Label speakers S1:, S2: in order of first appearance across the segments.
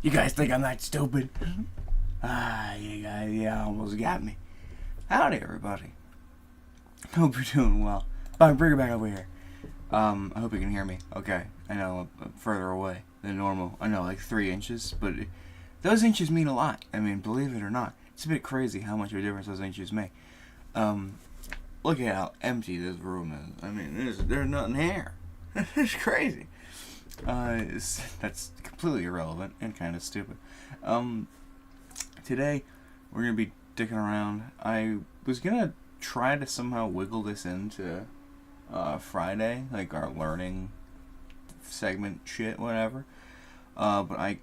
S1: You guys think I'm that stupid? You guys, almost got me. Howdy, everybody. Hope you're doing well. Bring it back over here. I hope you can hear me. Okay, I know I'm further away than normal. I know, like 3 inches, but those inches mean a lot. I mean, believe it or not, it's a bit crazy how much of a difference those inches make. Look at how empty this room is. I mean, there's nothing here. It's crazy. That's completely irrelevant and kind of stupid. Today we're gonna be dicking around. I was gonna try to somehow wiggle this into Friday, like our learning segment shit, whatever. But I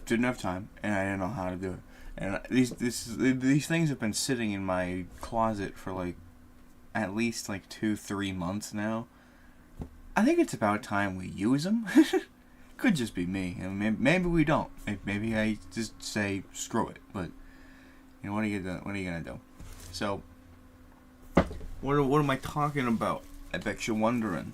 S1: didn't have time and I didn't know how to do it. And these things have been sitting in my closet for like at least like 2-3 months now. I think it's about time we use them. Could just be me. I mean, maybe we don't. Maybe I just say screw it. But you know, what are you gonna do? So, what am I talking about? I bet you're wondering.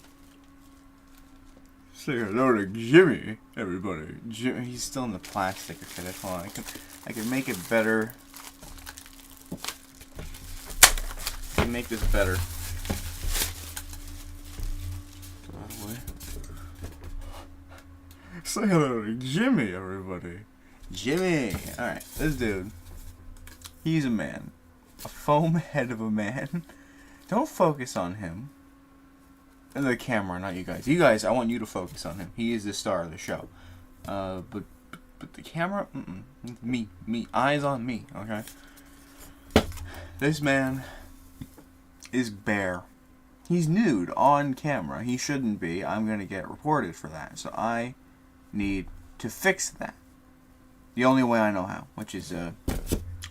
S1: Say hello to Jimmy, everybody. Jimmy, he's still in the plastic. Okay, hold on. I can make it better. I can make this better. Say hello to Jimmy, everybody. Jimmy! Alright, this dude. He's a man. A foam head of a man. Don't focus on him. And the camera, not you guys. You guys, I want you to focus on him. He is the star of the show. But the camera, me. Eyes on me, okay? This man is bare. He's nude on camera. He shouldn't be. I'm gonna get reported for that. So I need to fix that. The only way I know how, which is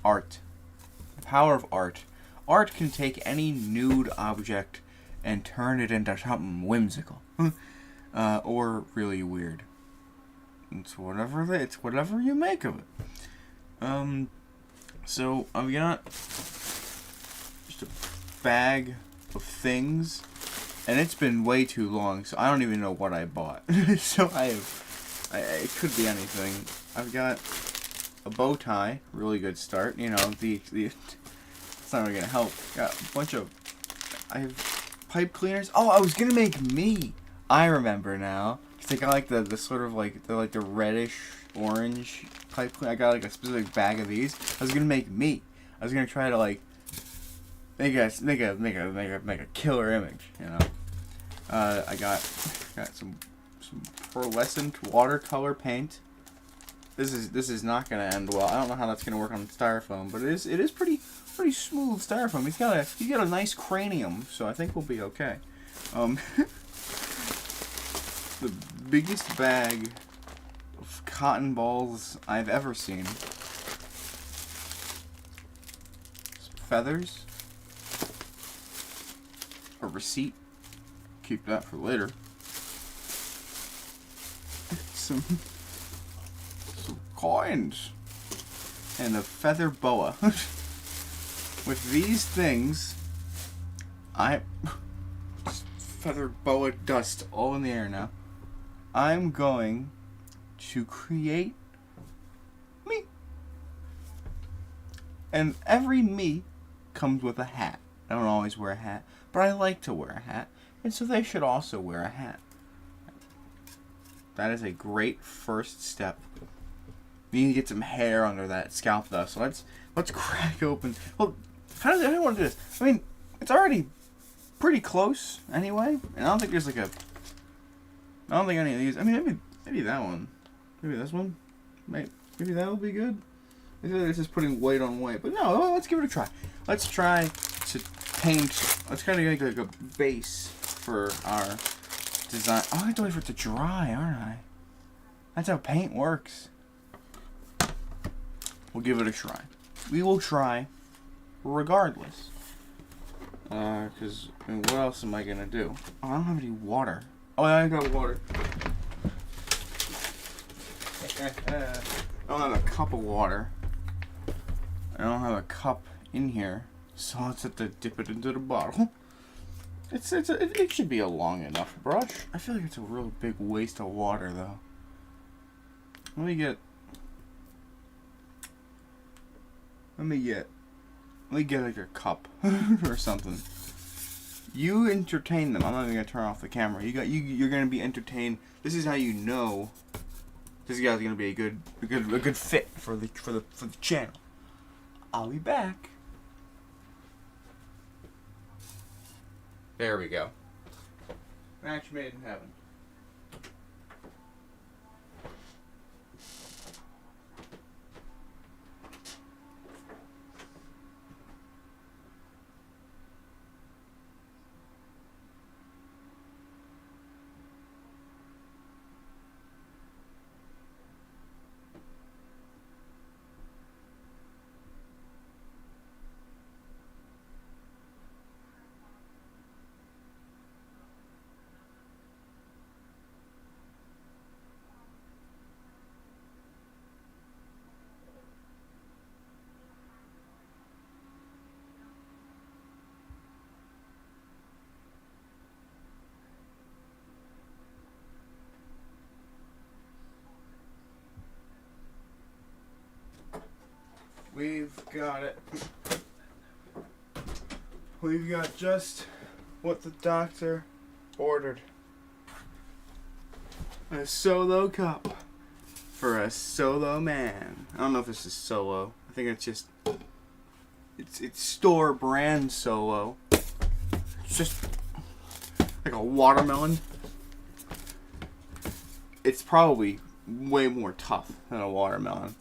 S1: art. The power of art. Art can take any nude object and turn it into something whimsical. Or really weird. It's whatever you make of it. So I've got just a bag of things, and it's been way too long, so I don't even know what I bought. So it could be anything. I've got a bow tie, really good start. You know, it's not really gonna help. Got a bunch of, I have pipe cleaners. Oh, I was gonna make me. I remember now. Cause I got like the sort of like the reddish orange pipe cleaner. I got like a specific bag of these. I was gonna make me. I was gonna try to like make a killer image. You know. I got some pearlescent watercolor paint. This is not gonna end well. I don't know how that's gonna work on styrofoam, but it is pretty smooth styrofoam. He's got a nice cranium, so I think we'll be okay. The biggest bag of cotton balls I've ever seen. Some feathers. A receipt. Keep that for later. Some coins and a feather boa. With these things, feather boa dust all in the air now. I'm going to create me, and every me comes with a hat. I don't always wear a hat, but I like to wear a hat, and so they should also wear a hat. That is a great first step. We need to get some hair under that scalp though, so let's crack open. Well, how do I want to do this? I mean, it's already pretty close anyway, and I don't think there's like I don't think any of these. I mean, maybe that one, maybe this one, maybe that'll be good. I feel like this is putting weight on weight, but no, let's give it a try. Let's try to paint. Let's kind of make like a base for our design. Oh, I have to wait for it to dry, aren't I? That's how paint works. We'll give it a try. We will try regardless. Because, I mean, what else am I going to do? Oh, I don't have any water. Oh, yeah, I got water. I don't have a cup of water. I don't have a cup in here. So I'll just have to dip it into the bottle. It should be a long enough brush. I feel like it's a real big waste of water, though. Let me get like a cup or something. You entertain them. I'm not even gonna turn off the camera. You're gonna be entertained. This is how you know this guy's gonna be a good fit for the channel. I'll be back. There we go. Match made in heaven. We've got it. We've got just what the doctor ordered. A solo cup for a solo man. I don't know if this is solo. I think it's just it's store brand solo. It's just like a watermelon. It's probably way more tough than a watermelon.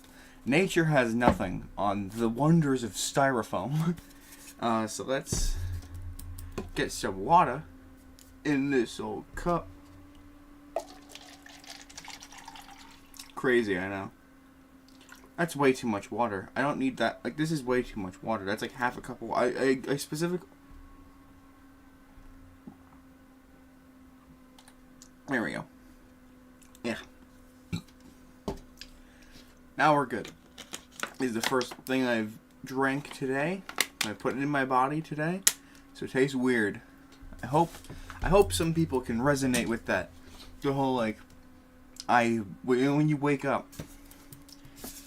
S1: Nature has nothing on the wonders of styrofoam. So let's get some water in this old cup. Crazy, I know. That's way too much water. I don't need that. Like, this is way too much water. That's like half a cup of water. I specifically... There we go. Yeah. Now we're good. This is the first thing I've drank today. I put it in my body today, so it tastes weird. I hope some people can resonate with that. The whole like, when you wake up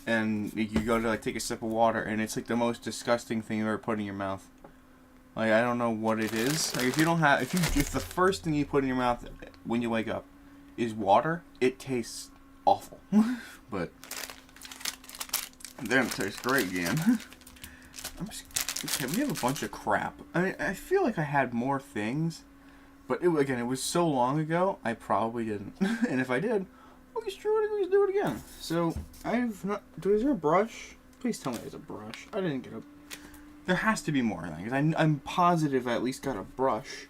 S1: and you go to like take a sip of water and it's like the most disgusting thing you've ever put in your mouth. Like, I don't know what it is. Like, if the first thing you put in your mouth when you wake up is water, it tastes awful. But then it tastes great again. Okay, we have a bunch of crap. I mean, I feel like I had more things, but it was so long ago, I probably didn't. And if I did, we can do it again. So, is there a brush? Please tell me there's a brush. I didn't get a... There has to be more things. I'm positive I at least got a brush.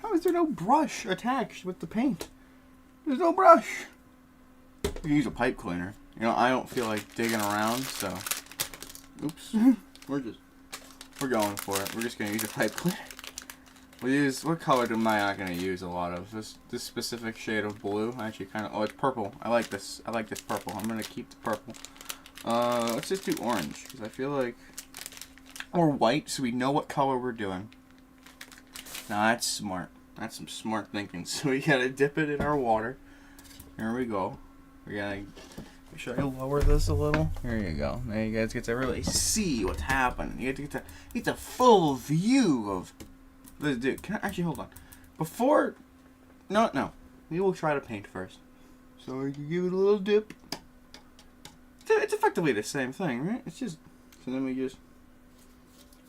S1: How is there no brush attached with the paint? There's no brush. You can use a pipe cleaner. You know, I don't feel like digging around, so... Oops. We're going for it. We're just gonna use a pipe cleaner. What color am I not gonna use a lot of? This specific shade of blue. Actually, kind of. Oh, it's purple. I like this. I like this purple. I'm gonna keep the purple. Let's just do orange because I feel like, or white, so we know what color we're doing. Now that's smart. That's some smart thinking. So we gotta dip it in our water. Here we go. We gotta. Should I lower this a little? There you go. Now you guys get to really see what's happening. You get the full view of this dude. Can I actually hold on? Before, no. We will try to paint first. So you can give it a little dip. It's effectively the same thing, right? It's just so then we just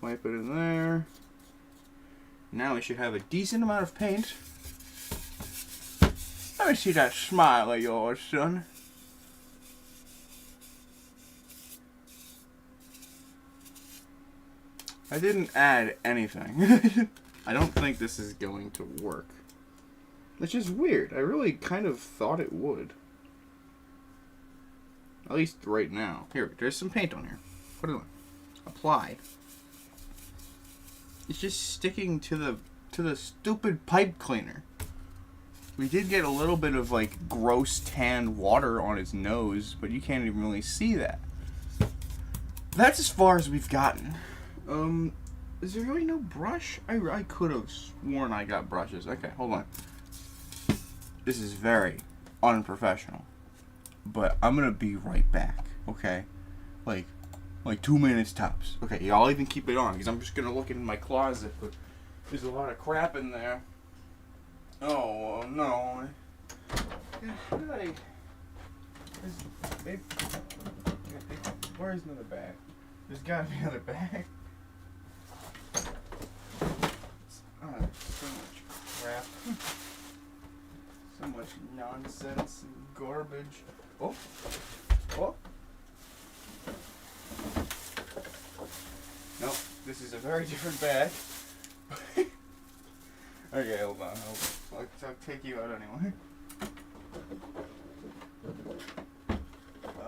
S1: wipe it in there. Now we should have a decent amount of paint. Let me see that smile of yours, son. I didn't add anything. I don't think this is going to work. It's just weird. I really kind of thought it would. At least right now. Here, there's some paint on here. Put it on. Apply. It's just sticking to the stupid pipe cleaner. We did get a little bit of like gross tan water on his nose, but you can't even really see that. That's as far as we've gotten. Is there really no brush? I could have sworn I got brushes. Okay, hold on. This is very unprofessional. but I'm gonna be right back, okay? Like 2 minutes tops. Okay, yeah, I'll even keep it on because I'm just gonna look in my closet, but there's a lot of crap in there. Oh no. How did I? Where's another bag? There's gotta be another bag. So much crap. So much nonsense and garbage. Oh. Nope, this is a very different bag. Okay, hold on. I'll take you out anyway.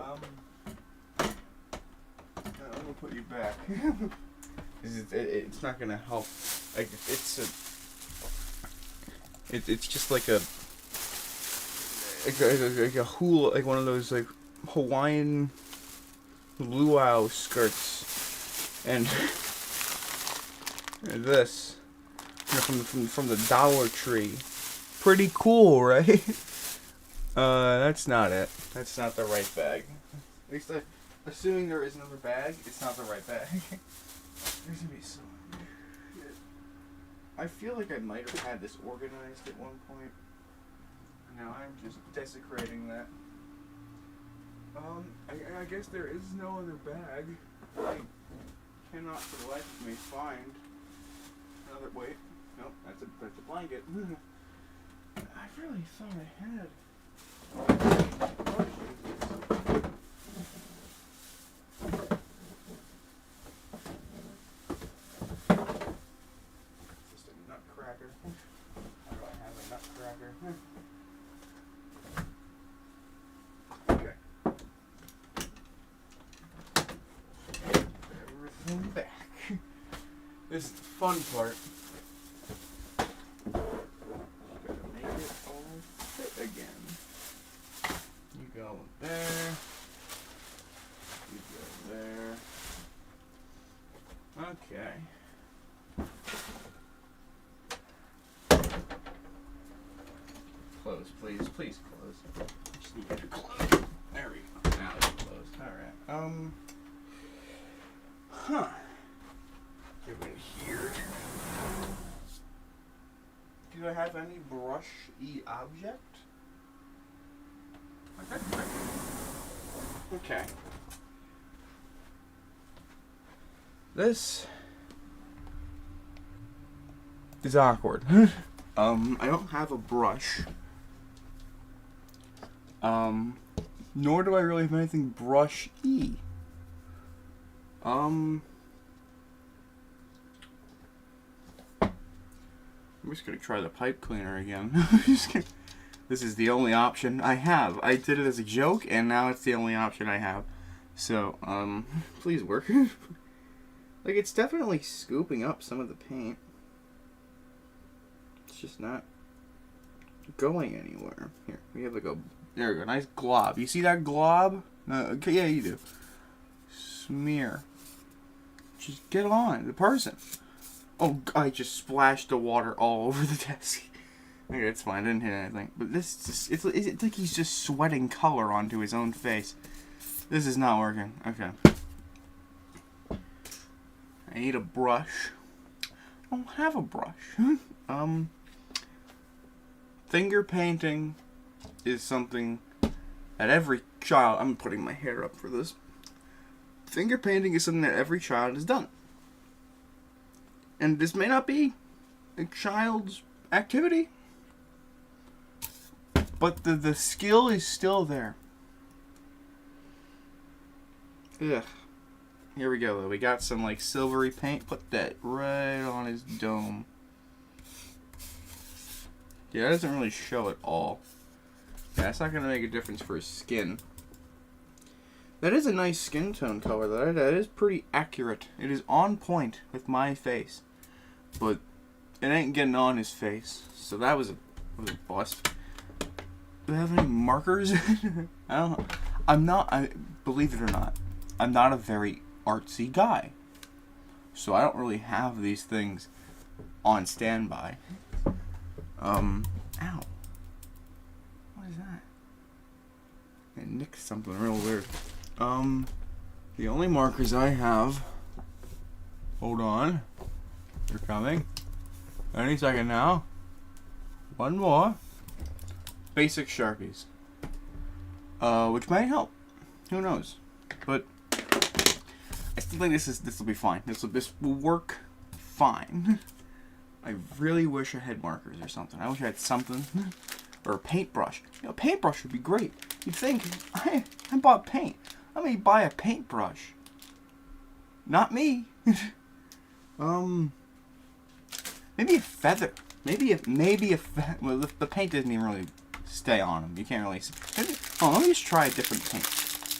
S1: I'm gonna put you back. It's not gonna help. Like it's just like a hula, like one of those like Hawaiian luau skirts, and this from the Dollar Tree. Pretty cool, right? That's not it. That's not the right bag. At least assuming there is another bag, it's not the right bag. There's gonna be so. I feel like I might have had this organized at one point. Now I'm just desecrating that. I guess there is no other bag. I cannot for the life of me find another. Wait, nope, that's a blanket. I really thought I had. Just a nutcracker. How do I have a nutcracker? Okay. Everything back. This is the fun part. Gotta make it all fit again. You go there. You go there. Okay. Close, please. Please close. Just need to close. There we go. Now it's closed. Alright. Huh. Get in here. Do I have any brush-y object? Okay. This is awkward. I don't have a brush. Nor do I really have anything brush-y. I'm just gonna try the pipe cleaner again. This is the only option I have. I did it as a joke, and now it's the only option I have. So, please work. Like, it's definitely scooping up some of the paint. It's just not going anywhere. Here, we have like a, there we go, nice glob. You see that glob? Okay, yeah, you do. Smear. Just get on, the person. Oh, I just splashed the water all over the desk. Okay, it's fine, I didn't hit anything. But this just, it's like he's just sweating color onto his own face. This is not working. Okay. I need a brush. I don't have a brush. Finger painting is something that every child, I'm putting my hair up for this. Finger painting is something that every child has done. And this may not be a child's activity, but the skill is still there. Ugh. Here we go, though. We got some, like, silvery paint. Put that right on his dome. Yeah, that doesn't really show at all. Yeah, that's not going to make a difference for his skin. That is a nice skin tone color, though. That is pretty accurate. It is on point with my face. But it ain't getting on his face. So that was a bust. Do I have any markers? I don't know. Believe it or not, I'm not a very artsy guy. So I don't really have these things on standby. Ow. What is that? I nicked something real weird. The only markers I have. Hold on. They're coming. Any second now. One more. Basic Sharpies. Which might help. Who knows? But I still think this will be fine. This will work fine. I really wish I had markers or something. I wish I had something. Or a paintbrush. You know, a paintbrush would be great. You'd think, I bought paint. Let me buy a paintbrush. Not me. Maybe a feather. Maybe a well, the paint doesn't even really stay on them. You can't really. Let me just try a different paint.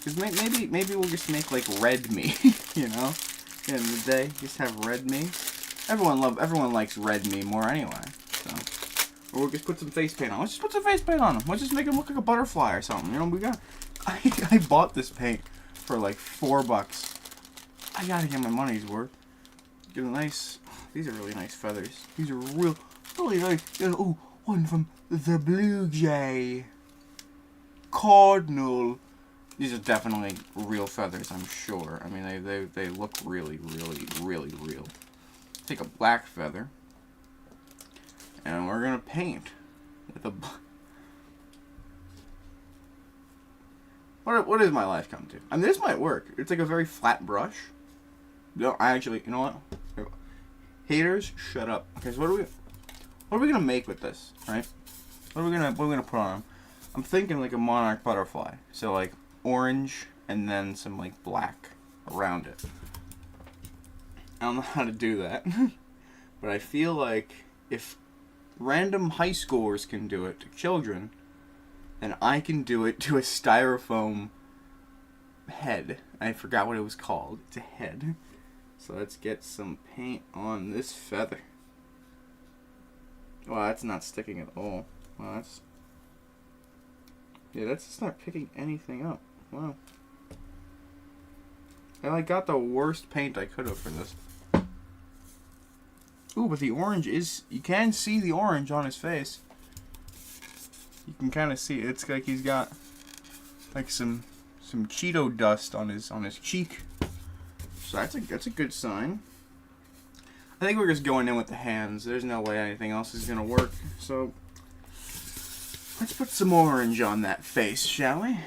S1: Cause maybe we'll just make like red me. You know, at the end of the day, just have red me. Everyone likes red me more anyway. So, or we'll just put some face paint on. Let's just put some face paint on him. Let's just make him look like a butterfly or something. You know, I bought this paint for like $4. I gotta get my money's worth. Get a nice. These are really nice feathers. These are really nice. Oh, one from the blue jay. Cardinal. These are definitely real feathers, I'm sure. I mean, they look really real. Take a black feather, and we're gonna paint with a. What does my life come to? I mean, this might work. It's like a very flat brush. No, you know what? Haters, shut up. Okay, so what are we gonna make with this, right? What are we gonna put on them? I'm thinking like a monarch butterfly. So like orange and then some like black around it. I don't know how to do that. But I feel like if random high schoolers can do it to children, then I can do it to a styrofoam head. I forgot what it was called. It's a head. So let's get some paint on this feather. Wow, that's not sticking at all. Wow, that's just not picking anything up. Wow. And I got the worst paint I could have for this. Ooh, but the orange is... You can see the orange on his face. You can kind of see it. It's like he's got like some Cheeto dust on his cheek. So that's a good sign. I think we're just going in with the hands. There's no way anything else is gonna work. So let's put some orange on that face, shall we?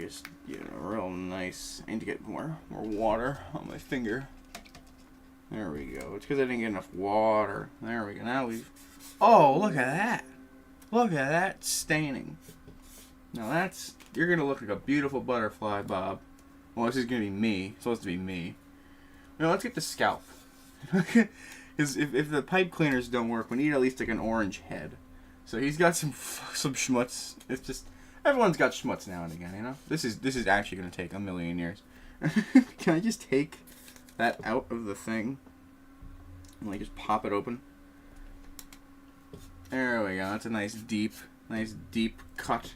S1: Just real nice. I need to get more water on my finger. There we go. It's because I didn't get enough water. There we go. Now we've... Oh, look at that. Look at that staining. Now that's... You're going to look like a beautiful butterfly, Bob. Well, this is going to be me. It's supposed to be me. Now let's get the scalp. Because if the pipe cleaners don't work, we need at least like an orange head. So he's got some schmutz. It's just... Everyone's got schmutz now and again, you know? This is actually going to take a million years. Can I just take that out of the thing and like just pop it open? There we go. That's a nice deep cut.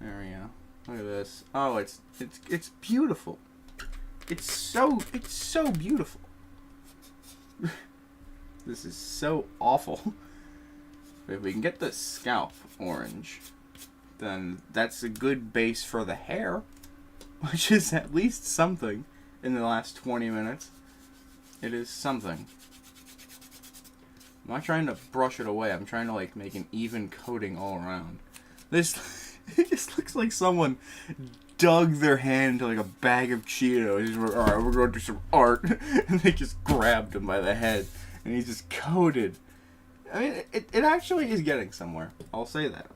S1: There we go. Look at this. Oh, it's beautiful. It's so beautiful. This is so awful. If we can get the scalp orange, then that's a good base for the hair, which is at least something. In the last 20 minutes, it is something. I'm not trying to brush it away. I'm trying to like make an even coating all around. This it just looks like someone dug their hand into like a bag of Cheetos. All right, we're going to do some art, and they just grabbed him by the head, and he's just coated. I mean, it actually is getting somewhere. I'll say that.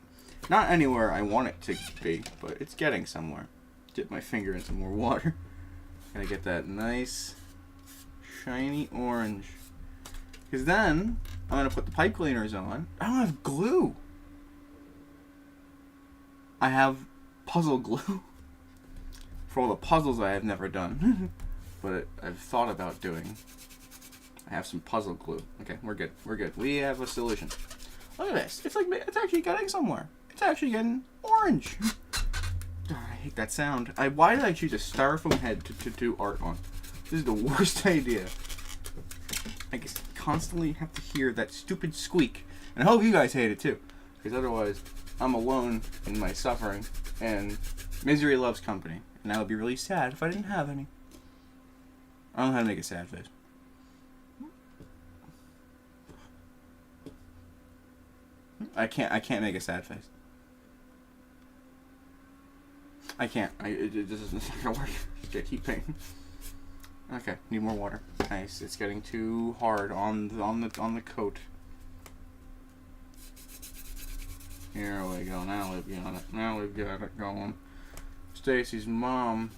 S1: Not anywhere I want it to be, but it's getting somewhere. Dip my finger in some more water. Gotta get that nice, shiny orange. Because then, I'm gonna put the pipe cleaners on. I don't have glue. I have puzzle glue. For all the puzzles I have never done. But I've thought about doing. I have some puzzle glue. Okay, we're good. We're good. We have a solution. Look at this. It's actually getting somewhere. It's actually getting orange. I hate that sound. Why did I choose a styrofoam head to do art on? This is the worst idea. I just constantly have to hear that stupid squeak. And I hope you guys hate it too. Because otherwise, I'm alone in my suffering. And Misery loves company, and I would be really sad if I didn't have any. I don't know how to make a sad face. I can't make a sad face. I can't. This isn't gonna work. I keep pain. Okay, need more water. Nice. It's getting too hard on the coat. Here we go. Now we've got it. Now we've got it going. Stacy's mom,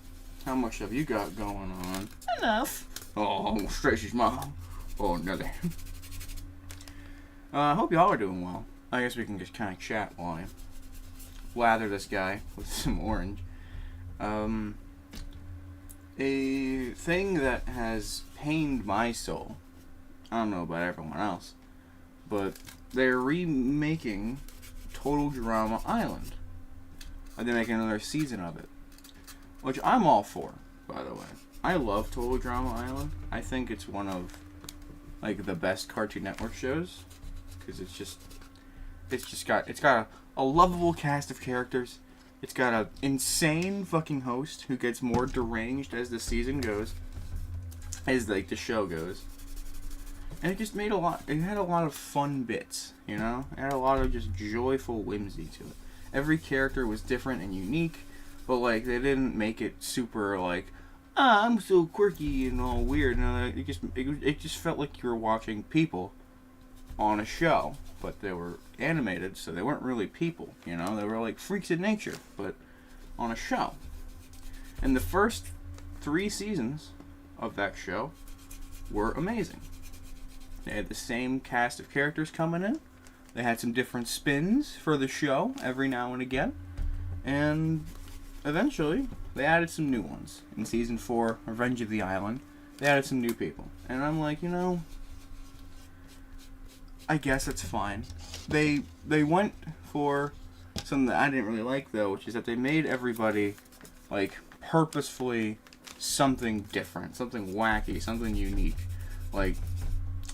S1: how much have you got going on? Enough. Oh, Stacy's mom. Oh, nothing. I hope y'all are doing well. I guess we can just kind of chat while I lather this guy with some orange. A thing that has pained my soul, I don't know about everyone else, but they're remaking Total Drama Island. They're making another season of it, which I'm all for, by the way. I love Total Drama Island. I think it's one of, like, the best Cartoon Network shows, because it's got a lovable cast of characters. It's got an insane fucking host who gets more deranged as the season goes, as like the show goes. And it just made it had a lot of fun bits, you know? It had a lot of just joyful whimsy to it. Every character was different and unique, but like they didn't make it super like, I'm so quirky and all weird. No, it just felt like you were watching people on a show, but they were animated, so they weren't really people, you know? They were like freaks of nature, but on a show. And the first 3 seasons of that show were amazing. They had the same cast of characters coming in. They had some different spins for the show every now and again. And eventually, they added some new ones. In Season 4, Revenge of the Island, they added some new people. And I'm like, you know, I guess it's fine. They went for something that I didn't really like, though, which is that they made everybody, like, purposefully something different, something wacky, something unique. Like,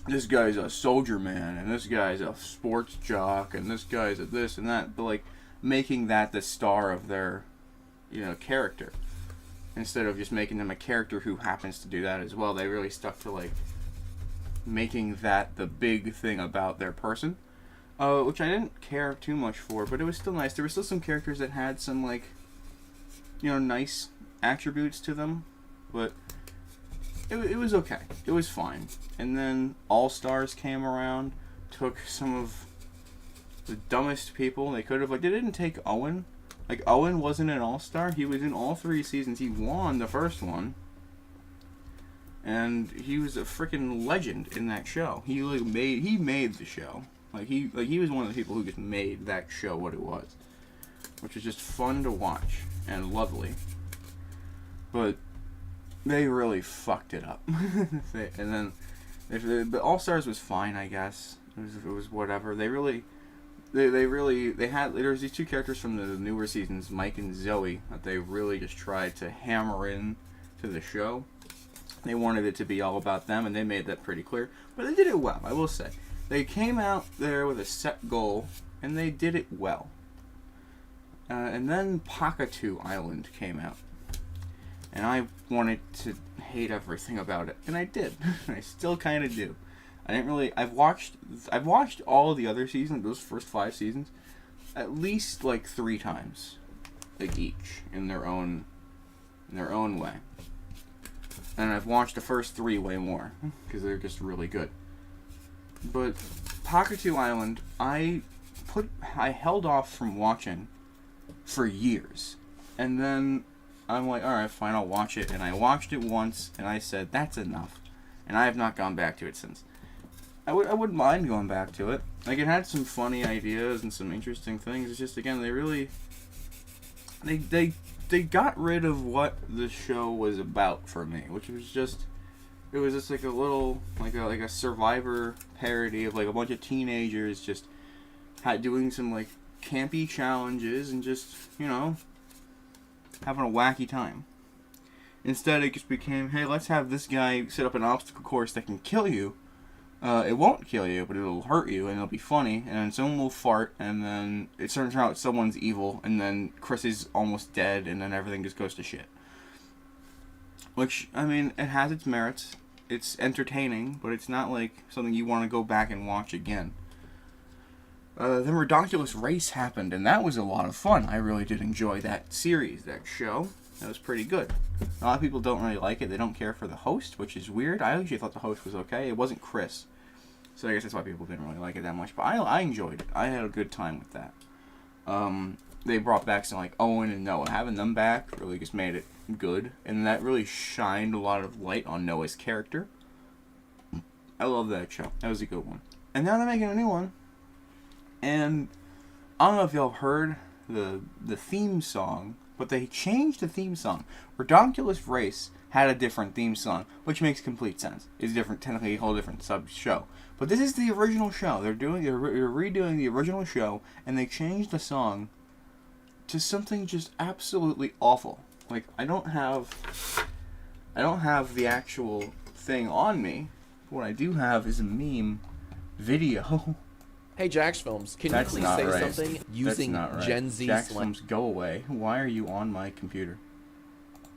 S1: this guy's a soldier man, and this guy's a sports jock, and this guy's a this and that, but, like, making that the star of their, you know, character. Instead of just making them a character who happens to do that as well, they really stuck to, like, making that the big thing about their person. Which I didn't care too much for, but it was still nice. There were still some characters that had some, like, you know, nice attributes to them, but it was okay. It was fine. And then All Stars came around, took some of the dumbest people they could have. Like, they didn't take Owen. Like, Owen wasn't an All-Star. He was in all 3 seasons. He won the first one. And he was a freaking legend in that show. He made the show. He was one of the people who just made that show what it was, which was just fun to watch and lovely. But they really fucked it up. And then, but All Stars was fine, I guess. It was whatever. There was these 2 characters from the newer seasons, Mike and Zoe, that they really just tried to hammer in to the show. They wanted it to be all about them, and they made that pretty clear. But they did it well, I will say. They came out there with a set goal, and they did it well. And then Pakatu Island came out. And I wanted to hate everything about it, and I did. I still kind of do. I've watched all of the other seasons, those first 5 seasons, at least like 3 times, like each in their own way. And I've watched the first 3 way more because they're just really good. But Pakatu Island, I held off from watching for years, and then I'm like, all right, fine, I'll watch it. And I watched it once, and I said, that's enough, and I have not gone back to it since. I wouldn't mind going back to it. Like, it had some funny ideas and some interesting things. It's just, again, they got rid of what the show was about for me, which was just, it was just like a little, like a Survivor parody of like a bunch of teenagers just doing some like campy challenges and just, you know, having a wacky time. Instead, it just became, hey, let's have this guy set up an obstacle course that can kill you, It won't kill you, but it'll hurt you, and it'll be funny, and then someone will fart, and then it turns out someone's evil, and then Chris is almost dead, and then everything just goes to shit. Which, I mean, it has its merits. It's entertaining, but it's not like something you want to go back and watch again. Then Redonkulous Race happened, and that was a lot of fun. I really did enjoy that series, that show. That was pretty good. A lot of people don't really like it. They don't care for the host, which is weird. I actually thought the host was okay. It wasn't Chris. So I guess that's why people didn't really like it that much. But I enjoyed it. I had a good time with that. They brought back some like Owen and Noah. Having them back really just made it good. And that really shined a lot of light on Noah's character. I love that show. That was a good one. And now they're making a new one. And I don't know if y'all heard the theme song, but they changed the theme song. Redonkulous Race had a different theme song, which makes complete sense. It's different, technically a whole different sub-show. But this is the original show. They're redoing the original show, and they changed the song to something just absolutely awful. Like, I don't have the actual thing on me. What I do have is a meme video.
S2: Hey, Jax Films, can you please say something using Gen Z
S1: Jax Films, go away. Why are you on my computer?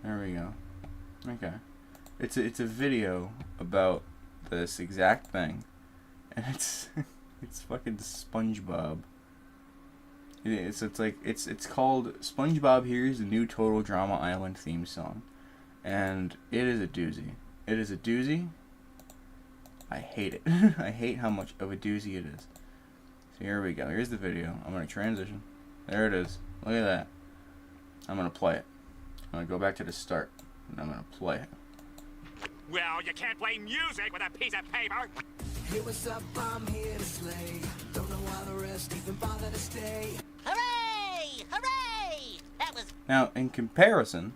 S1: There we go. Okay. It's a video about this exact thing. And it's fucking SpongeBob. It's called SpongeBob Here's the New Total Drama Island theme song. And it is a doozy. It is a doozy. I hate it. I hate how much of a doozy it is. Here we go. Here's the video. I'm going to transition. There it is. Look at that. I'm going to play it. I'm going to go back to the start. And I'm going to play it.
S3: Well, you can't play music with a piece of paper.
S4: Hey, what's up? I'm here to slay. Don't know why the rest even bother to stay.
S3: Hooray! Hooray! That was...
S1: Now, in comparison,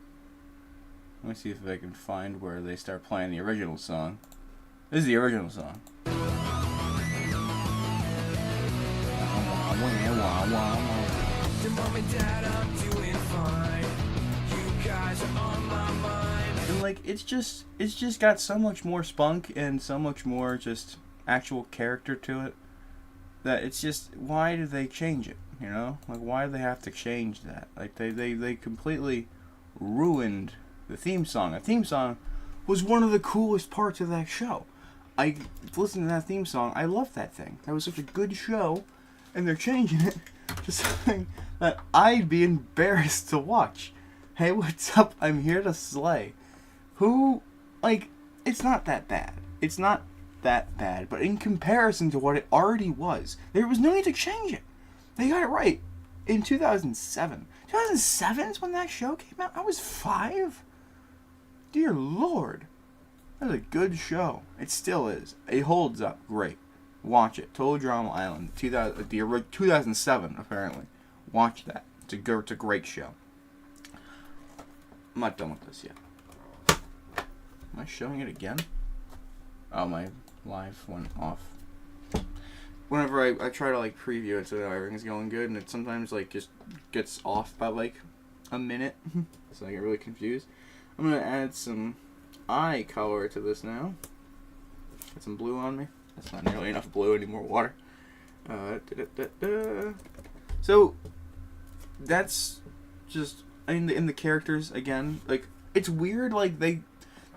S1: let me see if I can find where they start playing the original song. This is the original song.
S4: Your mom and dad, I'm doing fine. You guys are on my mind.
S1: And like it's just got so much more spunk and so much more just actual character to it that it's just, why do they change it? You know? Like, why do they have to change that? Like they completely ruined the theme song. The theme song was one of the coolest parts of that show. I listened to that theme song. I loved that thing. That was such a good show. And they're changing it to something that I'd be embarrassed to watch. Hey, what's up? I'm here to slay. Who, like, it's not that bad. It's not that bad. But in comparison to what it already was, there was no need to change it. They got it right in 2007. 2007 is when that show came out? I was 5? Dear Lord. That was a good show. It still is. It holds up great. Watch it. Total Drama Island. 2007, apparently. Watch that. It's a great show. I'm not done with this yet. Am I showing it again? Oh, my live went off. Whenever I try to like preview it so that everything's going good, and it sometimes like just gets off by like a minute. So I get really confused. I'm going to add some eye color to this now. Get some blue on me. That's not nearly enough blue, any more water. So, that's just, in the characters, again, like, it's weird, like, they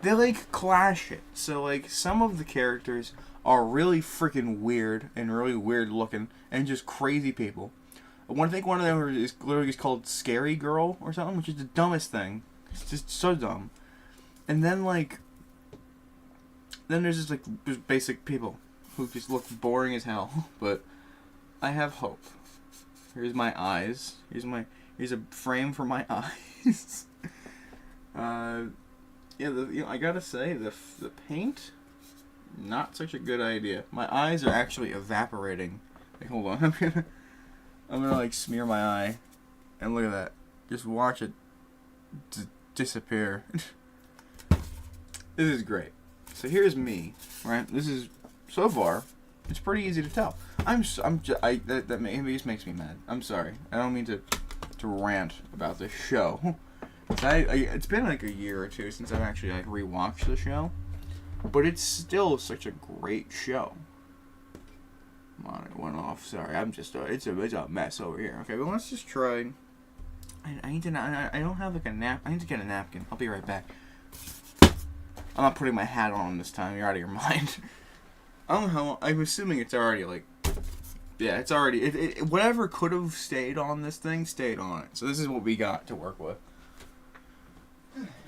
S1: like, clash it. So, like, some of the characters are really freaking weird, and really weird looking, and just crazy people. I think one of them is literally just called Scary Girl, or something, which is the dumbest thing. It's just so dumb. And then, like, then there's just, like, just basic people who just look boring as hell, but I have hope. Here's my eyes. Here's a frame for my eyes. Yeah, I gotta say the paint, not such a good idea. My eyes are actually evaporating. Like, hold on, I'm gonna like smear my eye, and look at that. Just watch it disappear. This is great. So here's me, right? This is. So far, it's pretty easy to tell. That maybe just makes me mad. I'm sorry. I don't mean to rant about this show. It's been like a year or two since I've actually like rewatched the show. But it's still such a great show. Come on, it went off. Sorry, I'm just it's a mess over here. Okay, but let's just try. I need to. I don't have like a nap. I need to get a napkin. I'll be right back. I'm not putting my hat on this time. You're out of your mind. I don't know how. I'm assuming it's already like. Yeah, it's already. Whatever could have stayed on this thing stayed on it. So this is what we got to work with.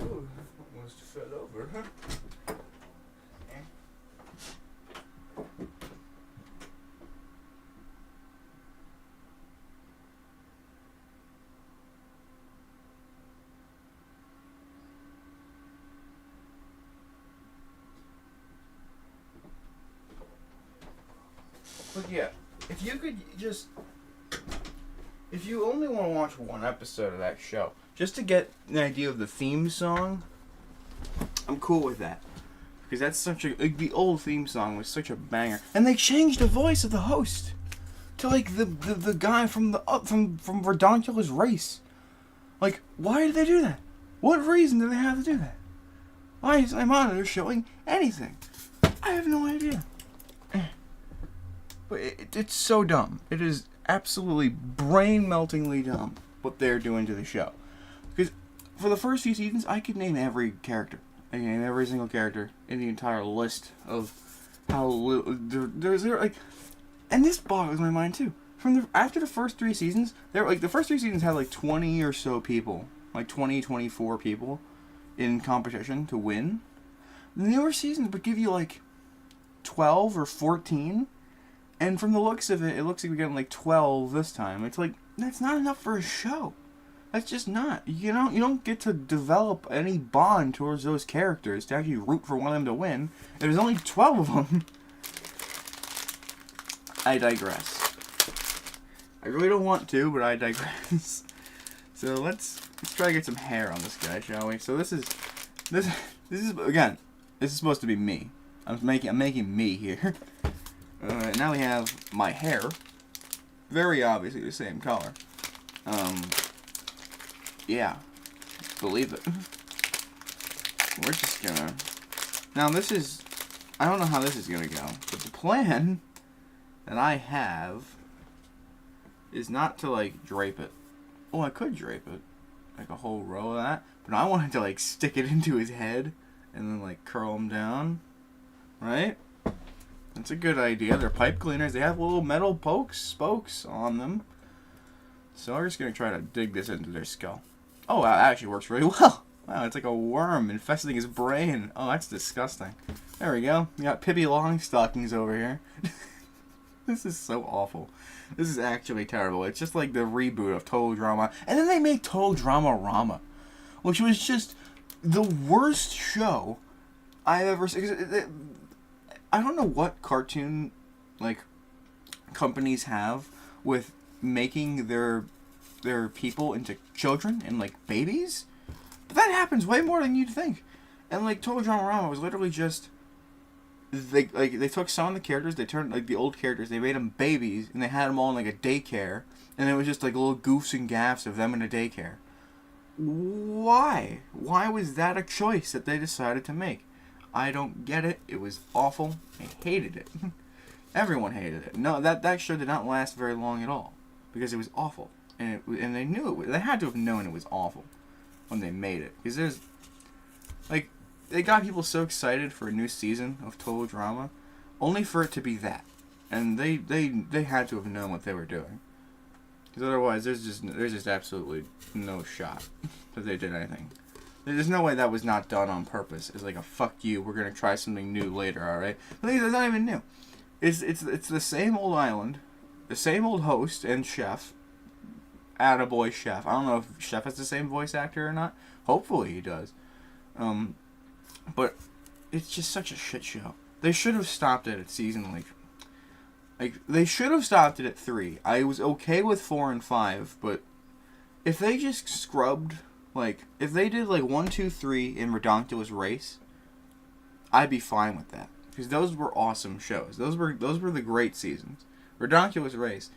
S1: Ooh, almost fell over, huh? But yeah, if you could just, if you only want to watch one episode of that show, just to get an idea of the theme song, I'm cool with that. Because that's such a, like, the old theme song was such a banger. And they changed the voice of the host to like the guy from from Redonkulous Race. Like, why did they do that? What reason did they have to do that? Why is my monitor showing anything? I have no idea. But it's so dumb. It is absolutely brain-meltingly dumb what they're doing to the show. Because for the first few seasons, I could name every character. I can name every single character in the entire list of how there's like, and this boggles my mind too. After the first 3 seasons, the first 3 seasons had like 20 or so people, like 20, 24 people in competition to win. The newer seasons would give you like 12 or 14. And from the looks of it, it looks like we're getting like 12 this time. It's like, that's not enough for a show. That's just not. You don't get to develop any bond towards those characters to actually root for one of them to win. There's only 12 of them. I digress. I really don't want to, but I digress. So let's try to get some hair on this guy, shall we? So this is again, this is supposed to be me. I'm making me here. Now we have my hair. Very obviously the same color. Yeah. Believe it. We're just gonna... Now this is... I don't know how this is gonna go. But the plan that I have is not to, like, drape it. Oh, I could drape it. Like a whole row of that. But I wanted to, like, stick it into his head and then, like, curl him down. Right? That's a good idea. They're pipe cleaners. They have little metal spokes on them. So we're just going to try to dig this into their skull. Oh, that actually works really well. Wow, it's like a worm infesting his brain. Oh, that's disgusting. There we go. We got Pippi Longstockings over here. This is so awful. This is actually terrible. It's just like the reboot of Total Drama. And then they made Total Drama Rama, which was just the worst show I've ever seen. I don't know what cartoon, like, companies have with making their people into children and, like, babies. But that happens way more than you'd think. And, like, Total Drama Rama was literally just... They took some of the characters, they turned, like, the old characters, they made them babies, and they had them all in, like, a daycare. And it was just, like, little goofs and gaffs of them in a daycare. Why? Why was that a choice that they decided to make? I don't get it. It was awful. I hated it. Everyone hated it. No, that show did not last very long at all. Because it was awful. And they knew it. They had to have known it was awful when they made it. Because there's... Like, they got people so excited for a new season of Total Drama, only for it to be that. And they had to have known what they were doing. Because otherwise, there's just absolutely no shot that they did anything. There's no way that was not done on purpose. It's like a fuck you, we're gonna try something new later, alright? But it's not even new. It's the same old island, the same old host and chef. Attaboy Chef. I don't know if Chef has the same voice actor or not. Hopefully he does. But it's just such a shit show. They should have stopped it at season, like they should have stopped it at 3. I was okay with 4 and 5, but if they just scrubbed, like, if they did, like, 1, 2, 3 in Redonkulous Race, I'd be fine with that. Because those were awesome shows. Those were the great seasons. Redonkulous Race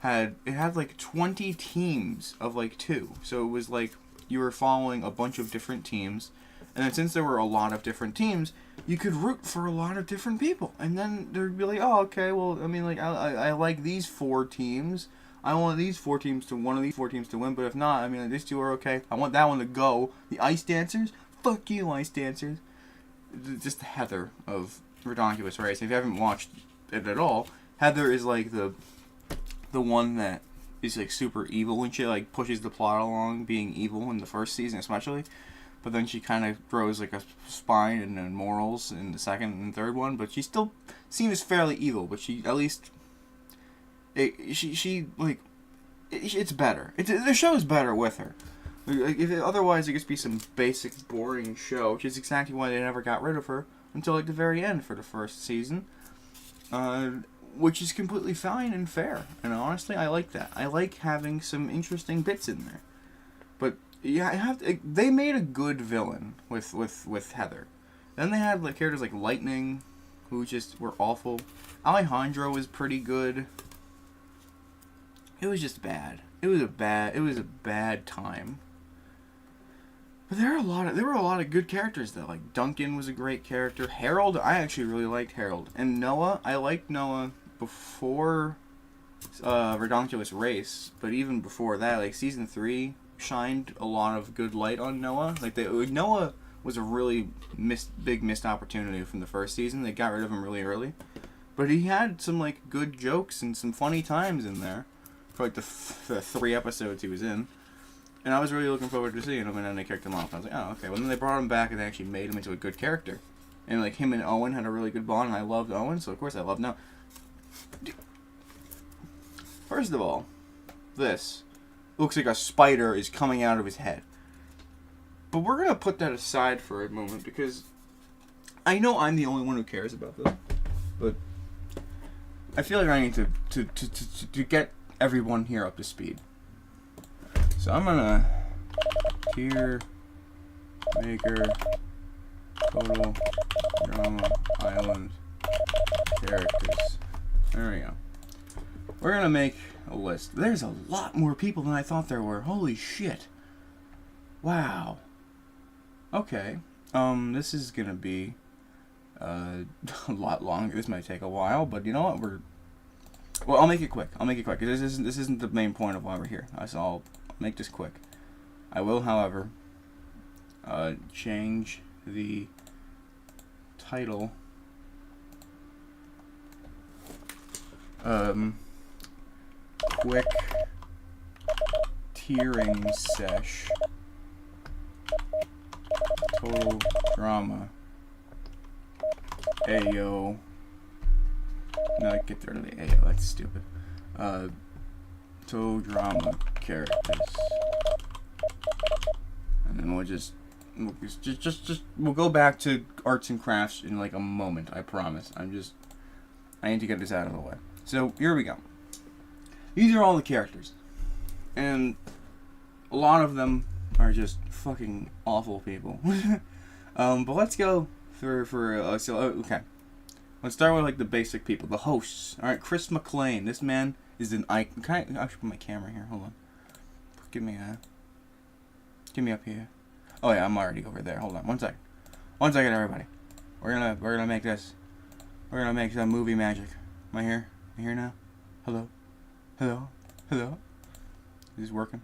S1: had like 20 teams of like 2. So it was like you were following a bunch of different teams. And then since there were a lot of different teams, you could root for a lot of different people, and then there'd be like, oh, okay, well, I mean, like, I like these 4 teams. I want these 4 teams to one of these 4 teams to win, but if not, I mean, like, these 2 are okay. I want that one to go. The Ice Dancers, fuck you, Ice Dancers. Just Heather of Redonkulous Race. If you haven't watched it at all, Heather is like the one that is like super evil and shit, like pushes the plot along, being evil in the first season especially. But then she kind of grows like a spine and morals in the second and third one. But she still seems fairly evil. But she at least it's better. The show's better with her. Like, otherwise, it could be some basic, boring show, which is exactly why they never got rid of her until like the very end for the first season, which is completely fine and fair. And honestly, I like that. I like having some interesting bits in there. But yeah, they made a good villain with Heather. Then they had like characters like Lightning, who just were awful. Alejandro was pretty good. It was just bad. It was a bad time. But there were a lot of good characters though. Like Duncan was a great character. Harold, I actually really liked Harold. And Noah, I liked Noah before Redonkulous Race, but even before that, like season 3 shined a lot of good light on Noah. Noah was a really big missed opportunity from the first season. They got rid of him really early, but he had some like good jokes and some funny times in there for like the 3 episodes he was in. And I was really looking forward to seeing him, and then they kicked him off. I was like, oh, okay. Well, then they brought him back, and they actually made him into a good character. And, like, him and Owen had a really good bond, and I loved Owen, so of course I loved Noah. First of all, this looks like a spider is coming out of his head. But we're going to put that aside for a moment, because I know I'm the only one who cares about this. But I feel like I need to get everyone here up to speed. So I'm gonna tier maker total drama island characters. There we go. We're gonna make a list. There's a lot more people than I thought there were. Holy shit. Wow. Okay. This is gonna be a lot longer. This might take a while, but you know what? Well, I'll make it quick. This isn't the main point of why we're here. So I'll make this quick. I will, however, change the title. Quick tiering sesh. Total drama. Ayo. No, get rid of the Ayo. That's stupid. Total drama characters, and then we'll go back to arts and crafts in like a moment. I promise. I need to get this out of the way. So here we go. These are all the characters, and a lot of them are just fucking awful people. But let's go okay. Let's start with like the basic people, the hosts. All right, Chris McLean. This man is an icon. I should put my camera here. Hold on. Give me up here. Oh yeah, I'm already over there. Hold on. One second, everybody. We're gonna make this. We're gonna make some movie magic. Am I here? Am I here now? Hello. Is this working?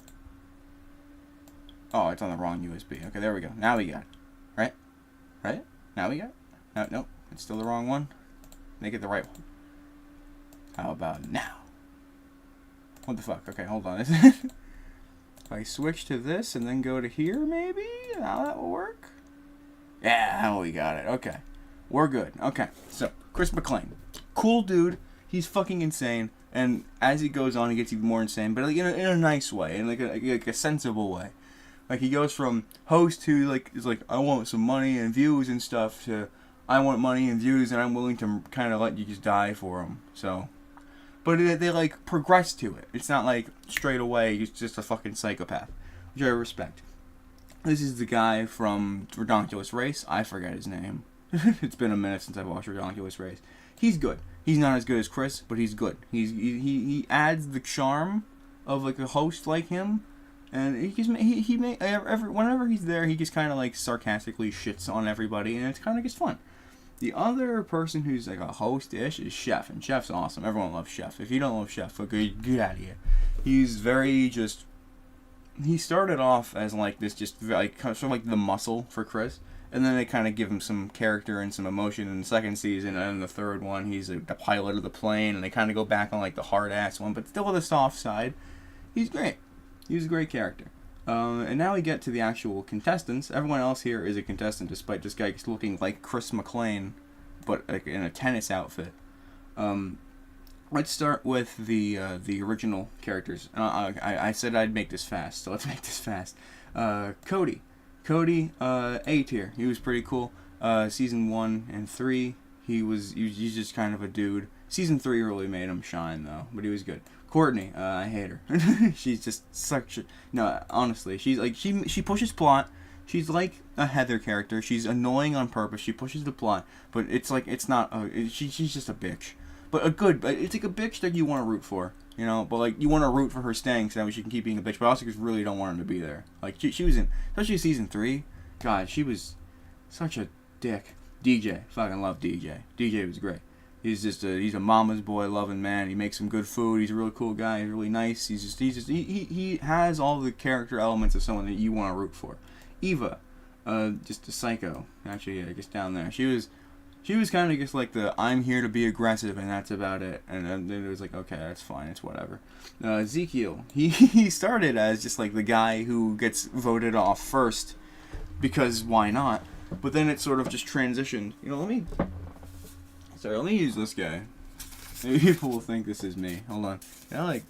S1: Oh, it's on the wrong USB. Okay, there we go. Now we got it. Right? Now we got it? No, it's still the wrong one. Make it the right one. How about now? What the fuck? Okay, hold on. If I switch to this and then go to here, maybe? How that will work? Yeah, we got it. Okay. We're good. Okay, so, Chris McLean. Cool dude. He's fucking insane. And as he goes on, he gets even more insane. But like in a nice way. In like a sensible way. Like, he goes from host who is like, I want some money and views and stuff, to I want money and views and I'm willing to kind of let you just die for them. So... But they like progress to it. It's not like straight away he's just a fucking psychopath, which I respect. This is the guy from Redonkulous Race. I forget his name. It's been a minute since I've watched Redonkulous Race. He's good. He's not as good as Chris, but he's good. He adds the charm of like a host like him, and whenever he's there, he just kind of like sarcastically shits on everybody, and it's kind of just fun. The other person who's like a host-ish is Chef, and Chef's awesome. Everyone loves Chef. If you don't love Chef, get out of here. He's very just. He started off as like this, just like sort of like the muscle for Chris, and then they kind of give him some character and some emotion in the second season, and in the third one he's the pilot of the plane, and they kind of go back on like the hard-ass one, but still with a soft side. He's great. He's a great character. And now we get to the actual contestants. Everyone else here is a contestant, despite this guy looking like Chris McClane, but like in a tennis outfit. Let's start with the original characters. I said I'd make this fast, so let's make this fast. Cody, A tier. He was pretty cool. Season 1 and 3, he's just kind of a dude. Season 3 really made him shine though, but he was good. Courtney, I hate her. She's just such a... No, honestly, she's like... She pushes plot. She's like a Heather character. She's annoying on purpose. She pushes the plot. But it's like... It's not... she's just a bitch. But a good... It's like a bitch that you want to root for. You know? But like, you want to root for her staying so that way she can keep being a bitch. But also just really don't want him to be there. Like, she was in... Especially season 3. God, she was such a dick. DJ. Fucking love DJ. DJ was great. He's just he's a mama's boy loving man. He makes some good food. He's a really cool guy. He's really nice. He has all the character elements of someone that you want to root for. Eva, just a psycho. Actually, yeah, I guess down there. She was kind of just like the I'm here to be aggressive and that's about it. And then it was like, okay, that's fine. It's whatever. Ezekiel, he started as just like the guy who gets voted off first because why not? But then it sort of just transitioned. You know, let me use this guy. Maybe people will think this is me. Hold on. Yeah, like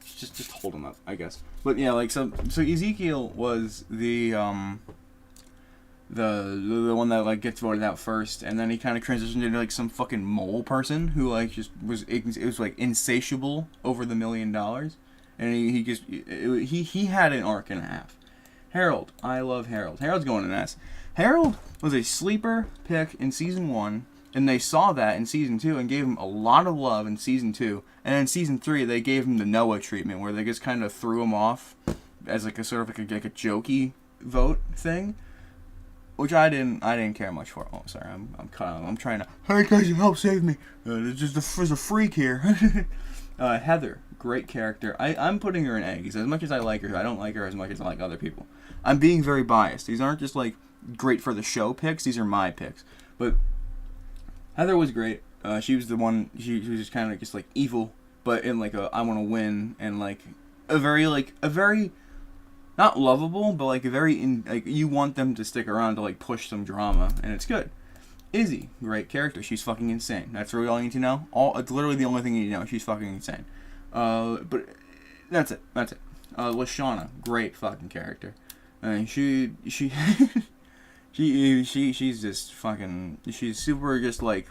S1: just hold him up, I guess. But yeah, like so Ezekiel was the one that like gets voted out first, and then he kind of transitioned into like some fucking mole person who like just was like insatiable over the $1 million, and he had an arc and a half. Harold, I love Harold. Harold's going an S. Harold was a sleeper pick in season 1, and they saw that in season 2 and gave him a lot of love in season 2. And in season 3, they gave him the Noah treatment, where they just kind of threw him off as like a sort of like a jokey vote thing, which I didn't care much for. Oh, sorry, I'm trying to. Hey guys, help save me! There's a freak here. Heather, great character. I'm putting her in A because as much as I like her, I don't like her as much as I like other people. I'm being very biased. These aren't just like great for the show picks. These are my picks. But Heather was great. She was the one. She was just kind of just like evil, but in like a I want to win and like a very not lovable, but like a very like you want them to stick around to like push some drama, and it's good. Izzy, great character. She's fucking insane. That's really all you need to know. It's literally the only thing you need to know. She's fucking insane. But that's it. Lashana, great fucking character. She's just fucking. She's super. Just like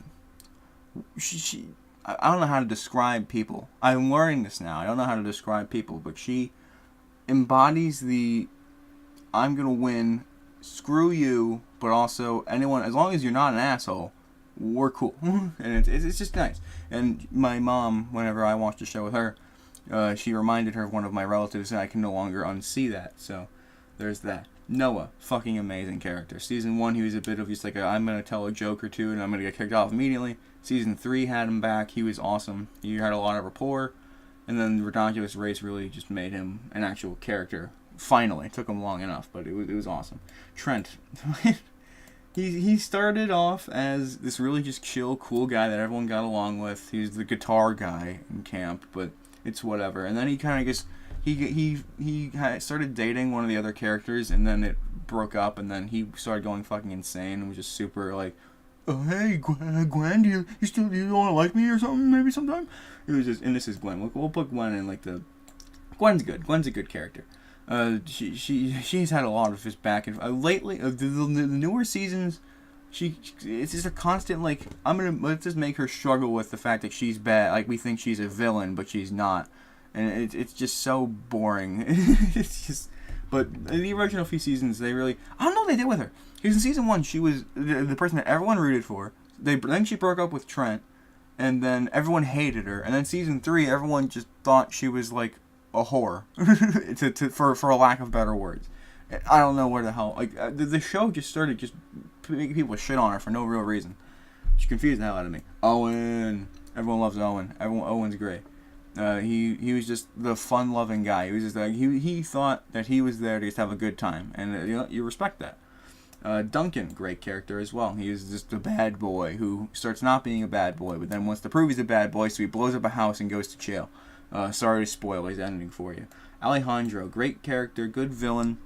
S1: I don't know how to describe people. I'm learning this now. I don't know how to describe people, but she embodies the I'm gonna win. Screw you, but also anyone. As long as you're not an asshole, we're cool. And it's just nice. And my mom, whenever I watched the show with her, she reminded her of one of my relatives, and I can no longer unsee that. So there's that. Noah, fucking amazing character. Season 1, he was a bit of just like I'm going to tell a joke or two and I'm going to get kicked off immediately. Season 3 had him back. He was awesome. He had a lot of rapport. And then Redonkulous Race really just made him an actual character. Finally. It took him long enough, but it was awesome. Trent. He started off as this really just chill, cool guy that everyone got along with. He was the guitar guy in camp, but it's whatever. And then he kind of just... He started dating one of the other characters, and then it broke up, and then he started going fucking insane, and was just super like, oh hey Gwen, do you want to like me or something maybe sometime? It was just, and this is Gwen. We'll put Gwen in like the. Gwen's good. Gwen's a good character. She's had a lot of just back and lately the newer seasons. It's just a constant like let's just make her struggle with the fact that she's bad. Like we think she's a villain, but she's not. And it's just so boring. It's just, but in the original few seasons, they really, I don't know what they did with her. Because in season 1, she was the person that everyone rooted for. Then she broke up with Trent, and then everyone hated her. And then season 3, everyone just thought she was like a whore, for a lack of better words. I don't know where the hell, like the show just started just making people shit on her for no real reason. She confused the hell out of me. Owen. Everyone loves Owen. Owen's great. He was just the fun-loving guy. He was just like he thought that he was there to just have a good time, and you respect that. Duncan, great character as well. He is just a bad boy who starts not being a bad boy, but then wants to prove he's a bad boy, so he blows up a house and goes to jail. Sorry to spoil his ending for you. Alejandro, great character, good villain.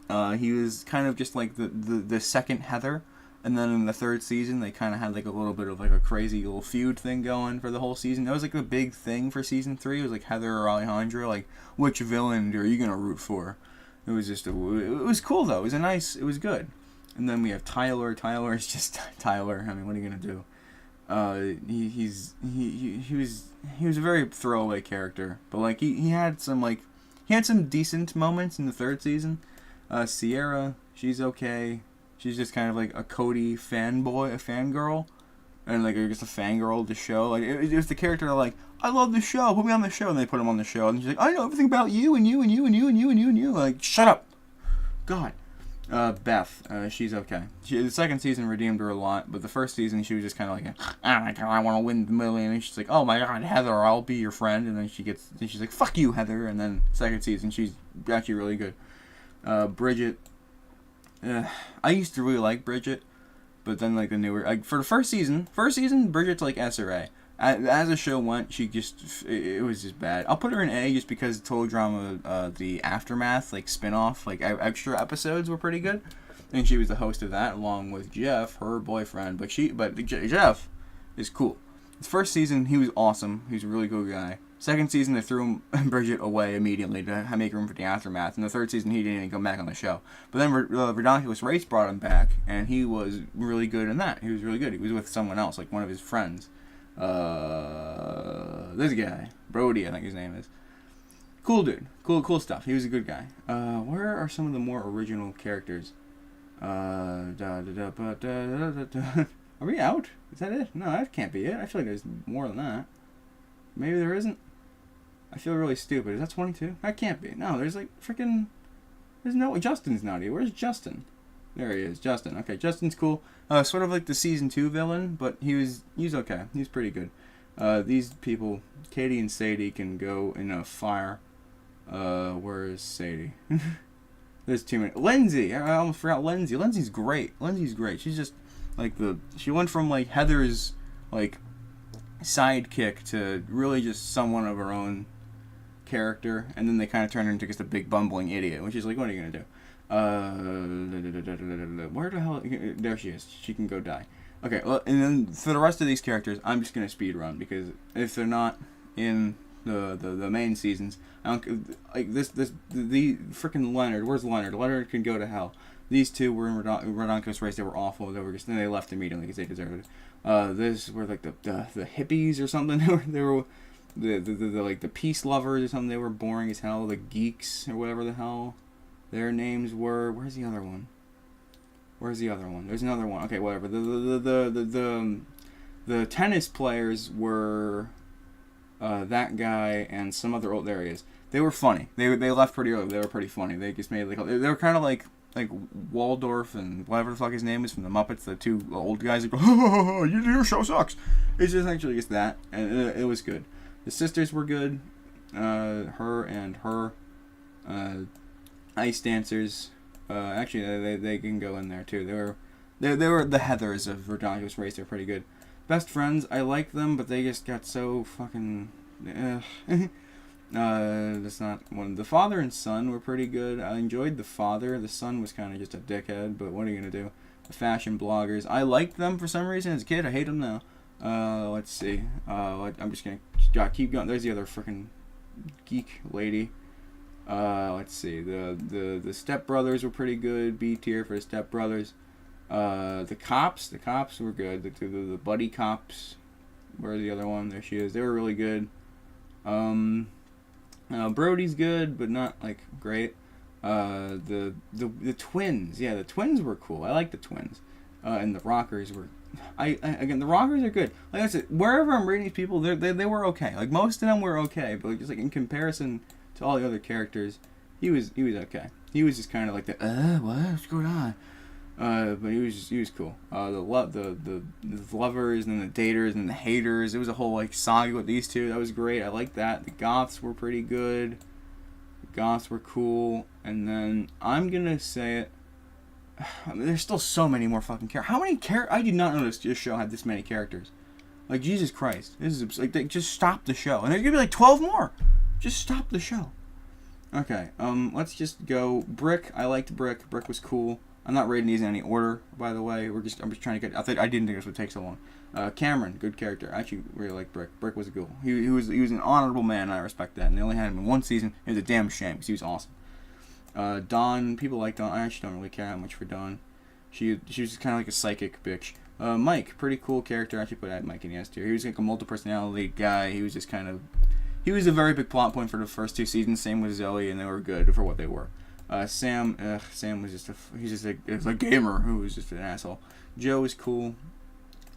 S1: He was kind of just like the second Heather, and then in the third season they kind of had like a little bit of like a crazy little feud thing going for the whole season. That was like the big thing for season 3. It was like Heather or Alejandro, like which villain are you gonna root for? It was just it was cool though. It was good. And then we have Tyler. Tyler is just Tyler. I mean, what are you gonna do? He was a very throwaway character, but like he had some decent moments in the third season. Sierra, she's okay. She's just kind of like a Cody fanboy, a fangirl, and like just a fangirl of the show. Like it was the character like, I love the show, put me on the show, and they put him on the show, and she's like, I know everything about you and you and you and you and you and you and you. Like, shut up, God. Beth, she's okay. The second season redeemed her a lot, but the first season she was just kind of like, oh my god, I want to win the million. And she's like, oh my god, Heather, I'll be your friend. And then she's like, fuck you, Heather. And then second season she's actually really good. Bridget, I used to really like Bridget, but then like the newer, like for the first season, Bridget's like SRA. As the show went, it was just bad. I'll put her in A just because Total Drama, the Aftermath, like spin-off, like extra episodes were pretty good. And she was the host of that along with Jeff, her boyfriend. But Jeff is cool. The first season, he was awesome. He was a really good guy. Second season, they threw Bridget away immediately to make room for the Aftermath. And the third season, he didn't even come back on the show. But then Redonkulous Race brought him back, and he was really good in that. He was really good. He was with someone else, like one of his friends. This guy, Brody, I think his name is. Cool dude. Cool stuff. He was a good guy. Where are some of the more original characters? Are we out? Is that it? No, that can't be it. I feel like there's more than that. Maybe there isn't. I feel really stupid. Is that 22? That can't be. No, there's like freaking... There's no... Justin's not here. Where's Justin? There he is. Justin. Okay, Justin's cool. Sort of like the season 2 villain, but he's okay. He's pretty good. These people, Katie and Sadie, can go in a fire. Where is Sadie? There's too many. Lindsay! I almost forgot Lindsay. Lindsay's great. She's just like she went from like Heather's like sidekick to really just someone of her own character, and then they kind of turned her into just a big bumbling idiot, which is like, what are you gonna do? Where the hell? There she is. She can go die. Okay, well, and then for the rest of these characters, I'm just gonna speed run because if they're not in the main seasons, I don't like the freaking Leonard. Where's Leonard? Leonard can go to hell. These two were in Redonkulous Race. They were awful. Then they left immediately because they deserved it. This were like the hippies or something. They were the like the peace lovers or something. They were boring as hell. The geeks or whatever the hell their names were. Where's the other one? There's another one. Okay, whatever. The tennis players were that guy and some other old. There he is. They were funny. They left pretty early. They were pretty funny. They just made like they were kind of like Waldorf and whatever the fuck his name is from the Muppets. The two old guys that go, your show sucks. It's just actually just that, and it was good. The sisters were good. Her and her ice dancers. Actually, they can go in there too. They were the Heathers of Redonkulous Race. They're pretty good. Best friends, I like them, but they just got so fucking. That's not one. The father and son were pretty good. I enjoyed the father. The son was kind of just a dickhead, but what are you gonna do? The fashion bloggers, I liked them for some reason as a kid. I hate them now. Let's see. I'm just gonna keep going. There's the other freaking geek lady. Let's see. The stepbrothers were pretty good. B tier for the stepbrothers. The cops were good. The buddy cops. Where's the other one? There she is. They were really good. Brody's good, but not like great. The twins. Yeah, the twins were cool. I like the twins. And the rockers were. Again, the rockers are good. Like I said, wherever I'm reading these people, they were okay. Like most of them were okay, but just like in comparison to all the other characters, he was okay. He was just kind of like what's going on? But he was cool. The lovers and the daters and the haters. It was a whole like saga with these two. That was great. I liked that. The goths were pretty good. The goths were cool. And then I'm gonna say it. I mean, there's still so many more fucking characters. How many characters? I did not know this show had this many characters. Like, Jesus Christ. This is like, just stop the show. And there's gonna be like 12 more. Just stop the show. Okay, let's just go. Brick, I liked Brick. Brick was cool. I'm not rating these in any order, by the way. I'm just trying to get. I didn't think this would take so long. Cameron, good character. I actually really like Brick. Brick was cool. He was an honorable man, and I respect that. And they only had him in one season. It was a damn shame because he was awesome. Dawn, people like Dawn. I actually don't really care that much for Dawn. She was kind of like a psychic bitch. Mike, pretty cool character. I actually put Mike in the S tier. He was like a multi-personality guy. He was just kind of. He was a very big plot point for the first 2 seasons. Same with Zoe, and they were good for what they were. Sam was just a gamer who was just an asshole. Joe was cool.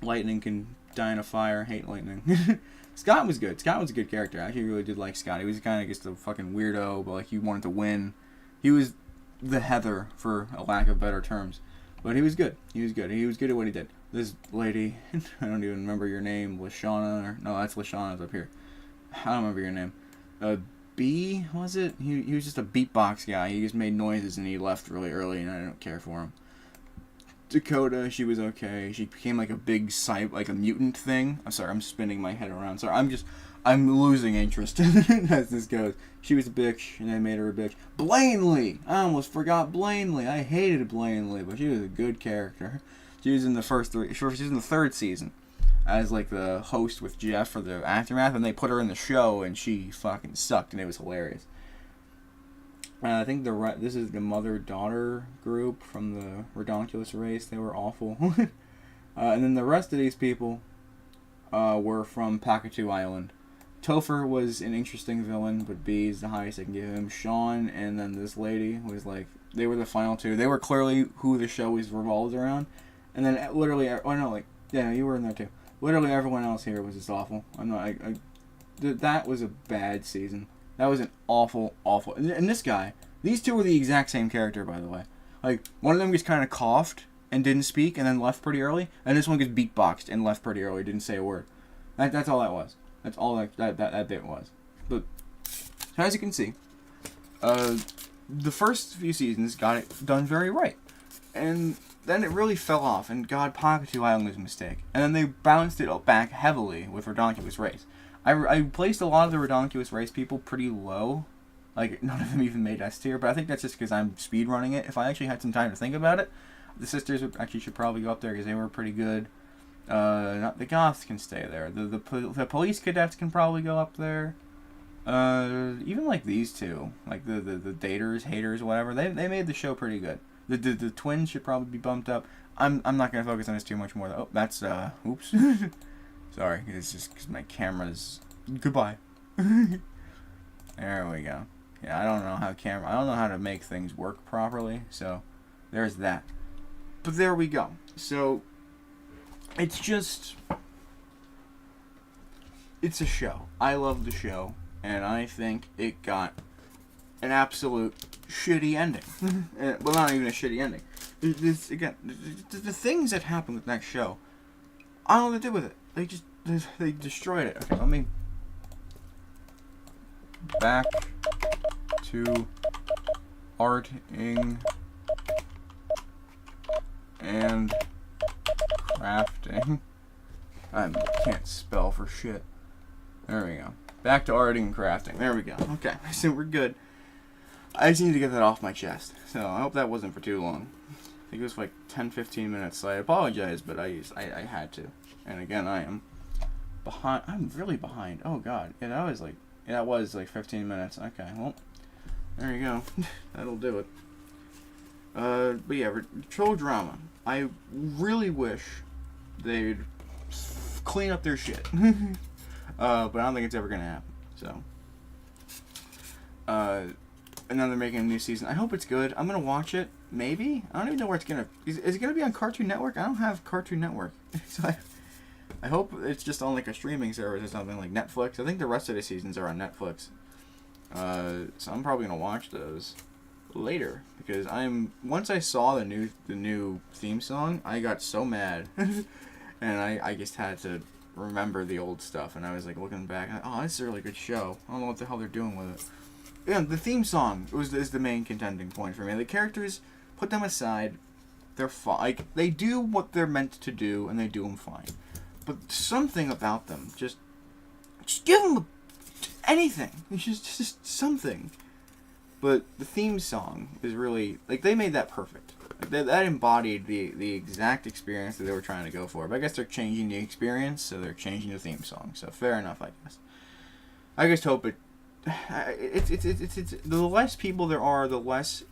S1: Lightning can die in a fire. Hate lightning. Scott was good. Scott was a good character. I actually really did like Scott. He was kind of just a fucking weirdo, but like he wanted to win. He was the Heather, for a lack of better terms. But he was good. He was good. He was good at what he did. This lady, I don't even remember your name, Lashana, no, that's Lashana's up here. I don't remember your name. B, was it? He was just a beatbox guy. He just made noises and he left really early and I don't care for him. Dakota, she was okay. She became like a big like a mutant thing. I'm sorry, I'm spinning my head around. Sorry, I'm losing interest as this goes. She was a bitch and they made her a bitch. Blanley! I almost forgot Blanley. I hated Blanley, but she was a good character. She was in the she was in the 3rd season as like the host with Jeff for the Aftermath, and they put her in the show and she fucking sucked and it was hilarious. I think this is the mother-daughter group from the Redonkulous race. They were awful. And then the rest of these people were from Pakatu Island. Topher was an interesting villain, but B is the highest I can give him. Sean and then this lady was like, they were the final 2. They were clearly who the show was revolved around. And then literally, yeah, you were in there too. Literally everyone else here was just awful. That was a bad season. That was an awful. And this guy, these 2 were the exact same character, by the way. Like, one of them just kind of coughed and didn't speak and then left pretty early. And this one gets beatboxed and left pretty early, didn't say a word. That's all that was. That's all that bit was. But, as you can see, the first few seasons got it done very right. And then it really fell off, and God, Pakatu Island was a mistake. And then they bounced it back heavily with Redonkulous Race. I placed a lot of the Redonkulous Race people pretty low. Like, none of them even made S tier, but I think that's just because I'm speedrunning it. If I actually had some time to think about it, the sisters should probably go up there because they were pretty good. Not the goths can stay there. The police cadets can probably go up there. Even like these 2, like the daters, haters, whatever, they made the show pretty good. The twins should probably be bumped up. I'm not gonna focus on this too much more though. Oh, that's oops. Sorry, it's just because my camera's goodbye. There we go. Yeah, I don't know how to make things work properly, so there's that. But there we go. So it's a show. I love the show, and I think it got an absolute shitty ending. Well, not even a shitty ending. The things that happened with that show, I don't know what they did with it. They destroyed it. Okay, let me back to arting and crafting. I can't spell for shit. There we go. Back to arting and crafting. There we go. Okay, so we're good. I just need to get that off my chest. So I hope that wasn't for too long. I think it was like 10-15 minutes. So I apologize, but I had to. And again, I am behind. I'm really behind. Oh god. Yeah, that was like 15 minutes. Okay, well, there you go. That'll do it. But yeah, troll drama. I really wish they'd clean up their shit. But I don't think it's ever gonna happen. So, and then they're making a new season. I hope it's good. I'm gonna watch it. Maybe. I don't even know where it's gonna. Is it gonna be on Cartoon Network? I don't have Cartoon Network, so I hope it's just on like a streaming service or something like Netflix. I think the rest of the seasons are on Netflix. So I'm probably gonna watch those. later, because once I saw the new theme song, I got so mad, and I just had to remember the old stuff, and I was like looking back, oh, this is a really good show. I don't know what the hell they're doing with it. Yeah, the theme song is the main contending point for me. The characters, put them aside, they're fine. Like, they do what they're meant to do, and they do them fine. But something about them, just give them anything. It's just something. But the theme song is really, like, they made that perfect. Like, that embodied the exact experience that they were trying to go for. But I guess they're changing the experience, so they're changing the theme song. So fair enough, I guess. I just hope it's the less people there are, the less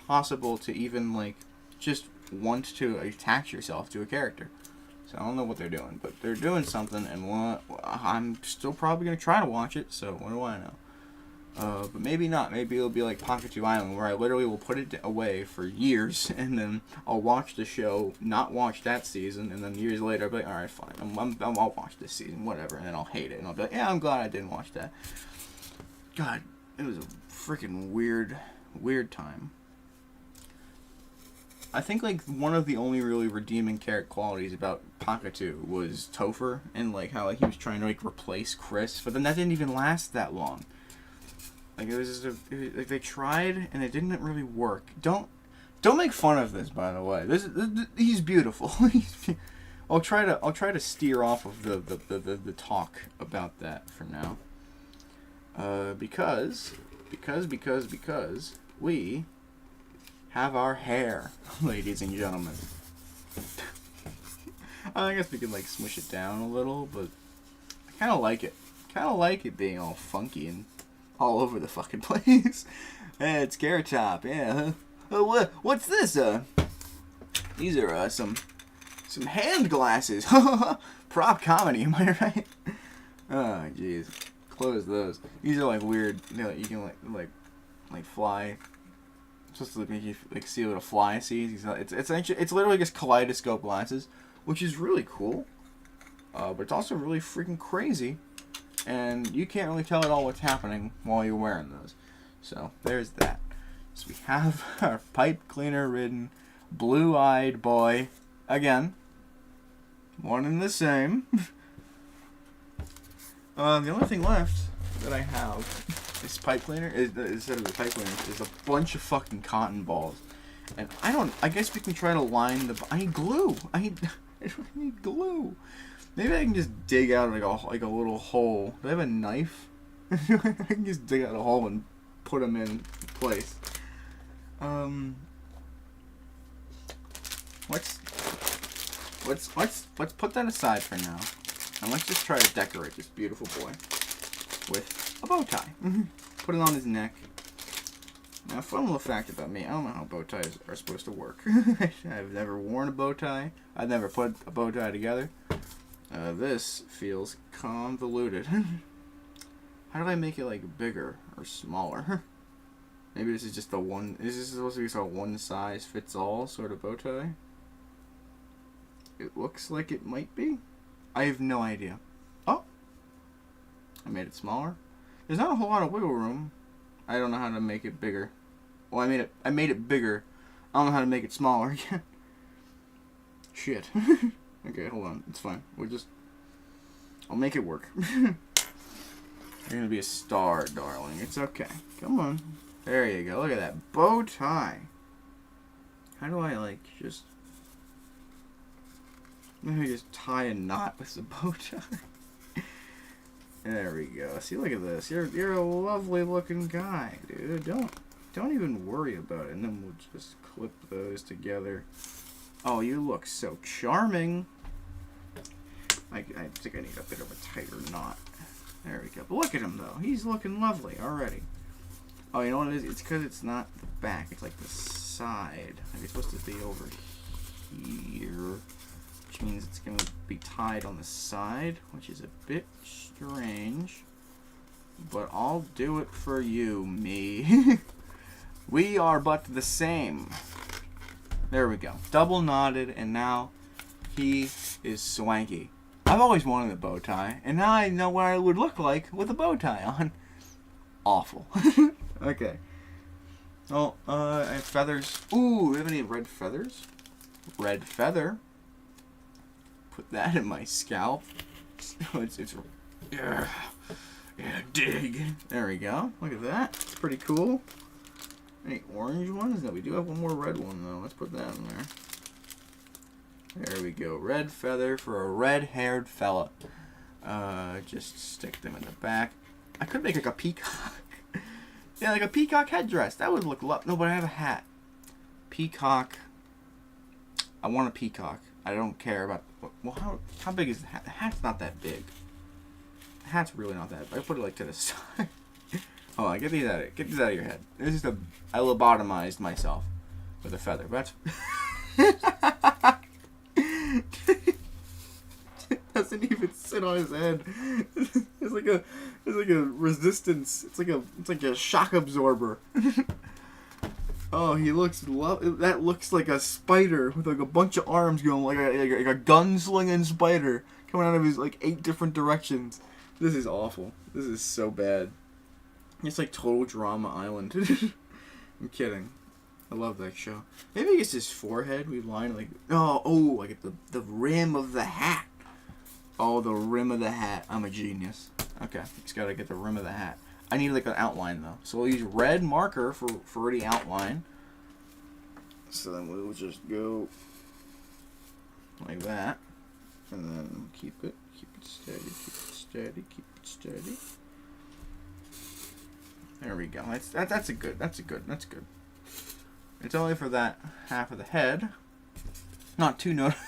S1: possible to even, like, just want to attach yourself to a character. So I don't know what they're doing, but they're doing something, and I'm still probably gonna try to watch it. So what do I know? But maybe not. Maybe it'll be like Pakachu Island, where I literally will put it away for years, and then I'll watch the show, not watch that season, and then years later I'll be like, all right, fine, I'll watch this season, whatever, and then I'll hate it, and I'll be like, yeah, I'm glad I didn't watch that. God, it was a freaking weird time. I think, like, one of the only really redeeming character qualities about Pakachu was Topher, and, like, how, like, he was trying to, like, replace Chris, but then that didn't even last that long. Like, it was just like, they tried, and it didn't really work. Don't make fun of this, by the way. He's beautiful. I'll try to steer off of the talk about that for now. Because we have our hair, ladies and gentlemen. I guess we can, like, smush it down a little, but I kind of like it. Kind of like it being all funky and all over the fucking place. Hey, it's Carrot Top, yeah. What's this? These are some hand glasses. Prop comedy, am I right? Oh, jeez. Close those. These are, like, weird. You know, you can like fly. It's supposed to make you, like, see what a fly sees. It's actually, it's literally just kaleidoscope glasses, which is really cool. But it's also really freaking crazy. And you can't really tell at all what's happening while you're wearing those. So, there's that. So we have our pipe cleaner ridden, blue-eyed boy. Again. One and the same. The only thing left that I have is pipe cleaner, instead of the pipe cleaner, is a bunch of fucking cotton balls. And I guess we can try to line I need glue. I need glue. Maybe I can just dig out like a little hole. Do I have a knife? I can just dig out a hole and put them in place. Let's put that aside for now, and let's just try to decorate this beautiful boy with a bow tie. Put it on his neck. Now, fun little fact about me: I don't know how bow ties are supposed to work. I've never worn a bow tie. I've never put a bow tie together. This feels convoluted. How do I make it, like, bigger or smaller? Maybe this is just the one. Is this supposed to be sort of one size fits all sort of bow tie? It looks like it might be. I have no idea. Oh, I made it smaller. There's not a whole lot of wiggle room. I don't know how to make it bigger. Well, I made it bigger. I don't know how to make it smaller again. Shit. Okay, hold on. It's fine. I'll make it work. You're gonna be a star, darling. It's okay. Come on. There you go. Look at that bow tie. How do I, like, just... Maybe just tie a knot with the bow tie. There we go. See, look at this. You're a lovely looking guy, dude. Don't even worry about it. And then we'll just clip those together. Oh, you look so charming. I think I need a bit of a tighter knot. There we go. But look at him, though. He's looking lovely already. Oh, you know what it is? It's because it's not the back. It's like the side. Like, it's supposed to be over here. Which means it's going to be tied on the side, which is a bit strange. But I'll do it for you, me. We are but the same. There we go. Double knotted, and now he is swanky. I've always wanted a bow tie, and now I know what I would look like with a bow tie on. Awful. Okay. Oh, I have feathers. Ooh, do we have any red feathers? Red feather. Put that in my scalp. it's yeah, dig. There we go. Look at that. It's pretty cool. Any orange ones? No, we do have one more red one though. Let's put that in there. There we go. Red feather for a red-haired fella. Just stick them in the back. I could make like a peacock. Yeah, like a peacock headdress. That would look no, but I have a hat. Peacock. I want a peacock. I don't care about. Well, how big is the hat? The hat's not that big. The hat's really not that big. I put it like to the side. Hold on, get these out of your head. This is I lobotomized myself with a feather. But that's. It doesn't even sit on his head. It's like a resistance. It's like a shock absorber. Oh, he looks that looks like a spider with like a bunch of arms going like a gunslinging spider coming out of his like 8 different directions. This is awful. This is so bad. It's like Total Drama Island. I'm kidding. I love that show. Maybe it's his forehead. We line like like at the rim of the hat. Oh, the rim of the hat. I'm a genius. Okay, just gotta get the rim of the hat. I need like an outline though, so we'll use red marker for the outline. So then we'll just go like that, and then keep it steady, keep it steady, keep it steady. There we go. That's good. It's only for that half of the head. Not too noticeable.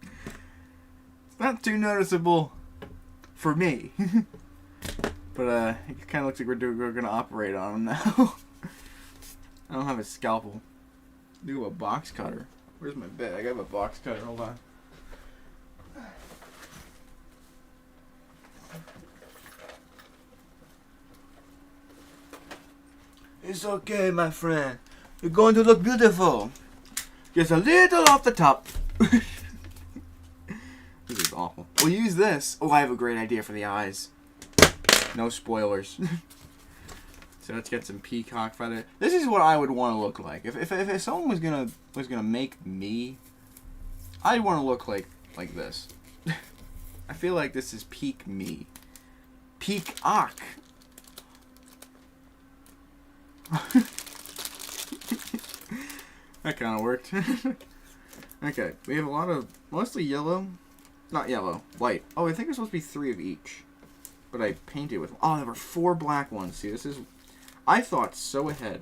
S1: It's not too noticeable for me. But it kind of looks like we're gonna operate on him now. I don't have a scalpel. Do a box cutter. Where's my bed? I got a box cutter. Hold on. It's okay, my friend. You're going to look beautiful. Just a little off the top. This is awful. We'll use this. Oh, I have a great idea for the eyes. No spoilers. So let's get some peacock feather. This is what I would want to look like. If someone was gonna make me, I'd want to look like this. I feel like this is peak me. Peacock. That kind of worked. Okay, we have a lot of mostly yellow. Not yellow, white. Oh, I think there's supposed to be 3 of each. But I painted with... Oh, there were 4 black ones. See, this is... I thought so ahead.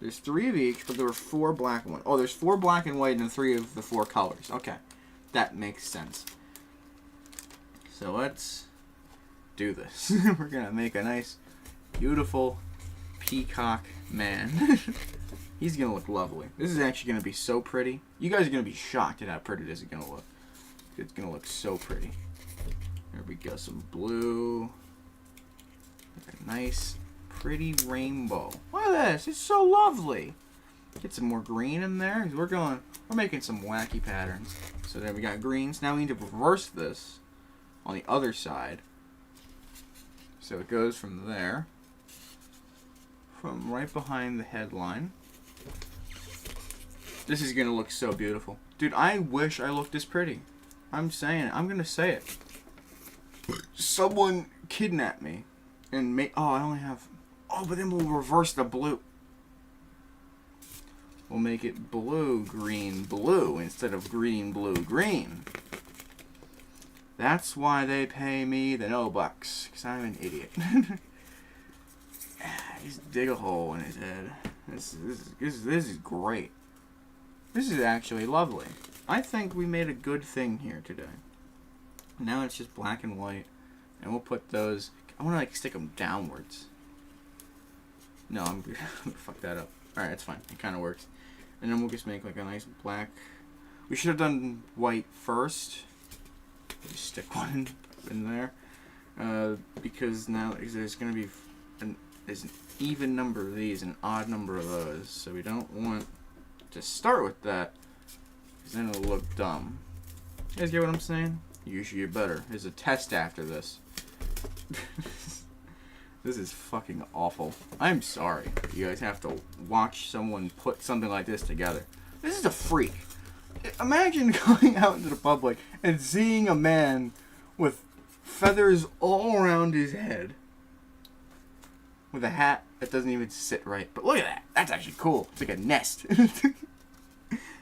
S1: There's 3 of each, but there were 4 black ones. Oh, there's 4 black and white and 3 of the 4 colors. Okay. That makes sense. So let's do this. We're going to make a nice, beautiful peacock man. He's going to look lovely. This is actually going to be so pretty. You guys are going to be shocked at how pretty this is going to look. It's going to look so pretty. There we go. Some blue. A nice, pretty rainbow. Look at this. It's so lovely. Get some more green in there. We're making some wacky patterns. So there we got greens. Now we need to reverse this on the other side. So it goes from there. From right behind the headline. This is going to look so beautiful. Dude, I wish I looked this pretty. I'm saying it. I'm going to say it. Someone kidnapped me and make... Oh, I only have... Oh, but then we'll reverse the blue. We'll make it blue, green, blue instead of green, blue, green. That's why they pay me the no bucks, because I'm an idiot. Just dig a hole in his head. This is great. This is actually lovely. I think we made a good thing here today. Now it's just black and white, and we'll put those... I want to like stick them downwards. No, I'm gonna fuck that up. Alright, it's fine. It kind of works. And then we'll just make like a nice black... We should have done white first. Just stick one in there. Because now there's going to be there's an even number of these and an odd number of those. So we don't want to start with that, because then it'll look dumb. You guys get what I'm saying? You should get better. There's a test after this. This is fucking awful. I'm sorry. You guys have to watch someone put something like this together. This is a freak. Imagine going out into the public and seeing a man with feathers all around his head with a hat that doesn't even sit right. But look at that. That's actually cool. It's like a nest.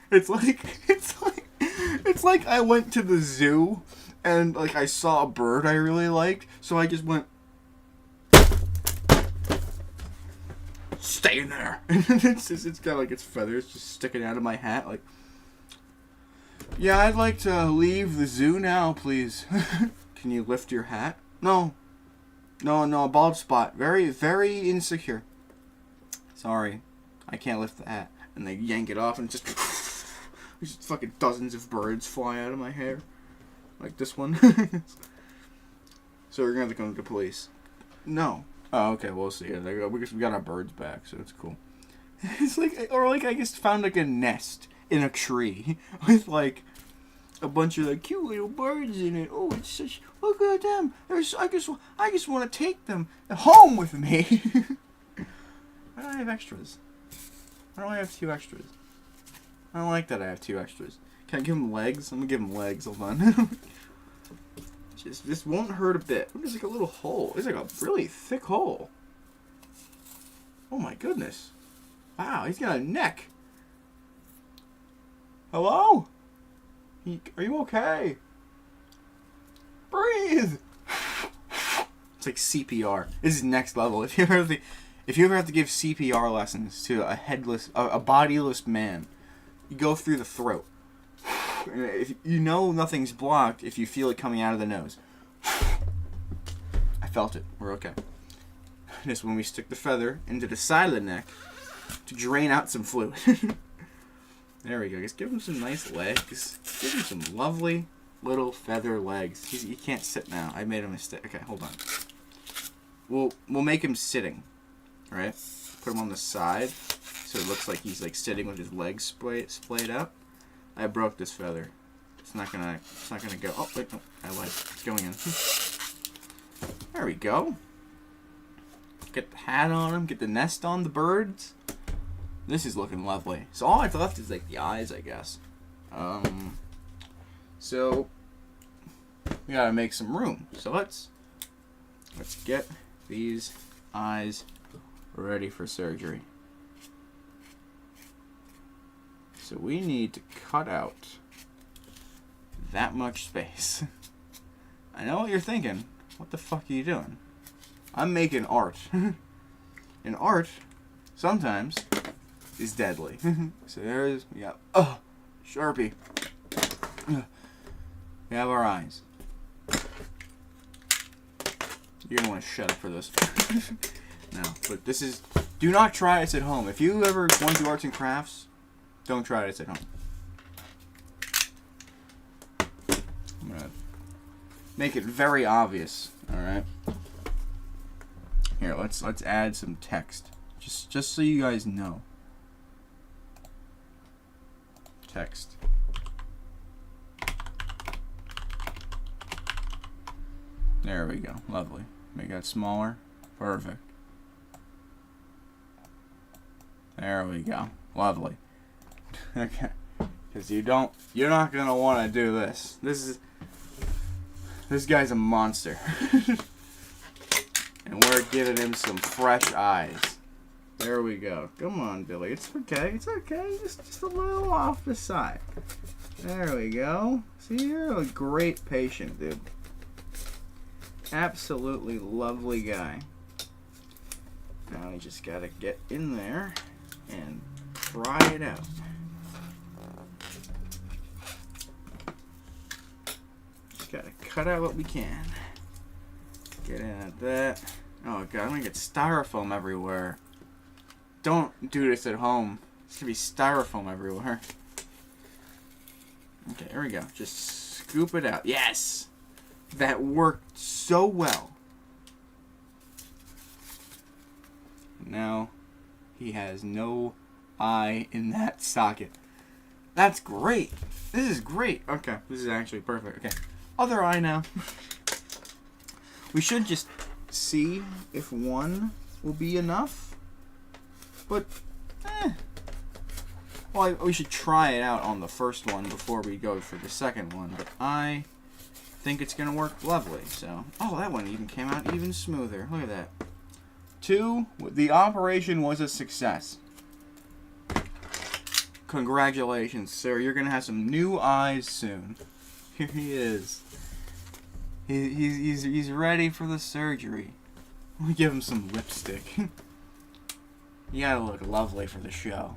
S1: It's like I went to the zoo and like I saw a bird I really liked, so I just went, stay in there. And it's got like its feathers just sticking out of my hat. Like, yeah, I'd like to leave the zoo now, please. Can you lift your hat? No, a bald spot. Very, very insecure. Sorry, I can't lift the hat. And they yank it off and just fucking dozens of birds fly out of my hair. Like this one. So we're gonna have to come to the police. No. Oh, okay, we'll see. We got our birds back, so it's cool. It's like, or like I just found like a nest in a tree with like a bunch of like cute little birds in it. Oh, it's such, look at them. I just want to take them home with me. Why don't I have extras? Why don't I have 2 extras? I don't like that I have 2 extras. Can I give them legs? I'm gonna give them legs. Hold on. This won't hurt a bit. There's like a little hole. It's like a really thick hole. Oh my goodness. Wow, he's got a neck. Hello? Are you okay? Breathe. It's like CPR. This is next level. If you ever have to give CPR lessons to a bodiless man, you go through the throat. If you know nothing's blocked, if you feel it coming out of the nose. I felt it. We're okay. This when we stick the feather into the side of the neck to drain out some fluid. There we go. Just give him some nice legs. Give him some lovely little feather legs. He can't sit now. I made a mistake. Okay, hold on. We'll make him sitting. Right? Put him on the side so it looks like he's like sitting with his legs splayed out. I broke this feather. It's not gonna go. Oh wait, no, I lied. It's going in. There we go. Get the hat on him. Get the nest on the birds. This is looking lovely. So all I've left is like the eyes, I guess. So we gotta make some room. So let's get these eyes ready for surgery. So we need to cut out that much space. I know what you're thinking. What the fuck are you doing? I'm making art. And art, sometimes, is deadly. So we got, Sharpie. We have our eyes. You're gonna want to shut up for this. No, but this is, do not try this at home. If you ever want to do arts and crafts, don't try this at home. I'm gonna make it very obvious. All right. Here, let's add some text, just so you guys know. Text. There we go. Lovely. Make that smaller. Perfect. There we go. Lovely. Okay. Because you're not gonna want to do this. This guy's a monster. And we're giving him some fresh eyes. There we go. Come on, Billy. It's okay. It's okay. Just a little off the side. There we go. See, you're a great patient, dude. Absolutely lovely guy. Now we just gotta get in there and pry it out. Just gotta cut out what we can. Get in at that. Oh god, I'm gonna get styrofoam everywhere. Don't do this at home. It's gonna be styrofoam everywhere. Okay, here we go. Just scoop it out. Yes! That worked so well. Now, he has no eye in that socket. That's great. This is great. Okay, this is actually perfect. Okay, other eye now. We should just see if one will be enough. But, well, we should try it out on the first one before we go for the second one. But I think it's going to work lovely. So, oh, that one even came out even smoother. Look at that. 2, the operation was a success. Congratulations, sir. You're going to have some new eyes soon. Here he is. He's ready for the surgery. We give him some lipstick. You gotta look lovely for the show.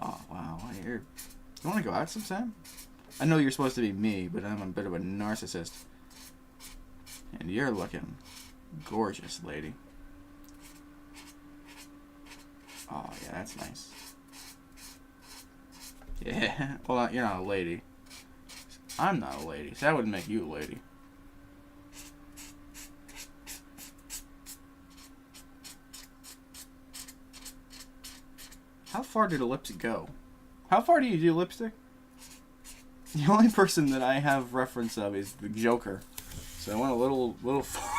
S1: Oh, wow. You want to go out sometime? I know you're supposed to be me, but I'm a bit of a narcissist. And you're looking gorgeous, lady. Oh, yeah, that's nice. Yeah, well, you're not a lady. I'm not a lady, so that wouldn't make you a lady. How far did a lipstick go? How far do you do lipstick? The only person that I have reference of is the Joker. So I went a little far.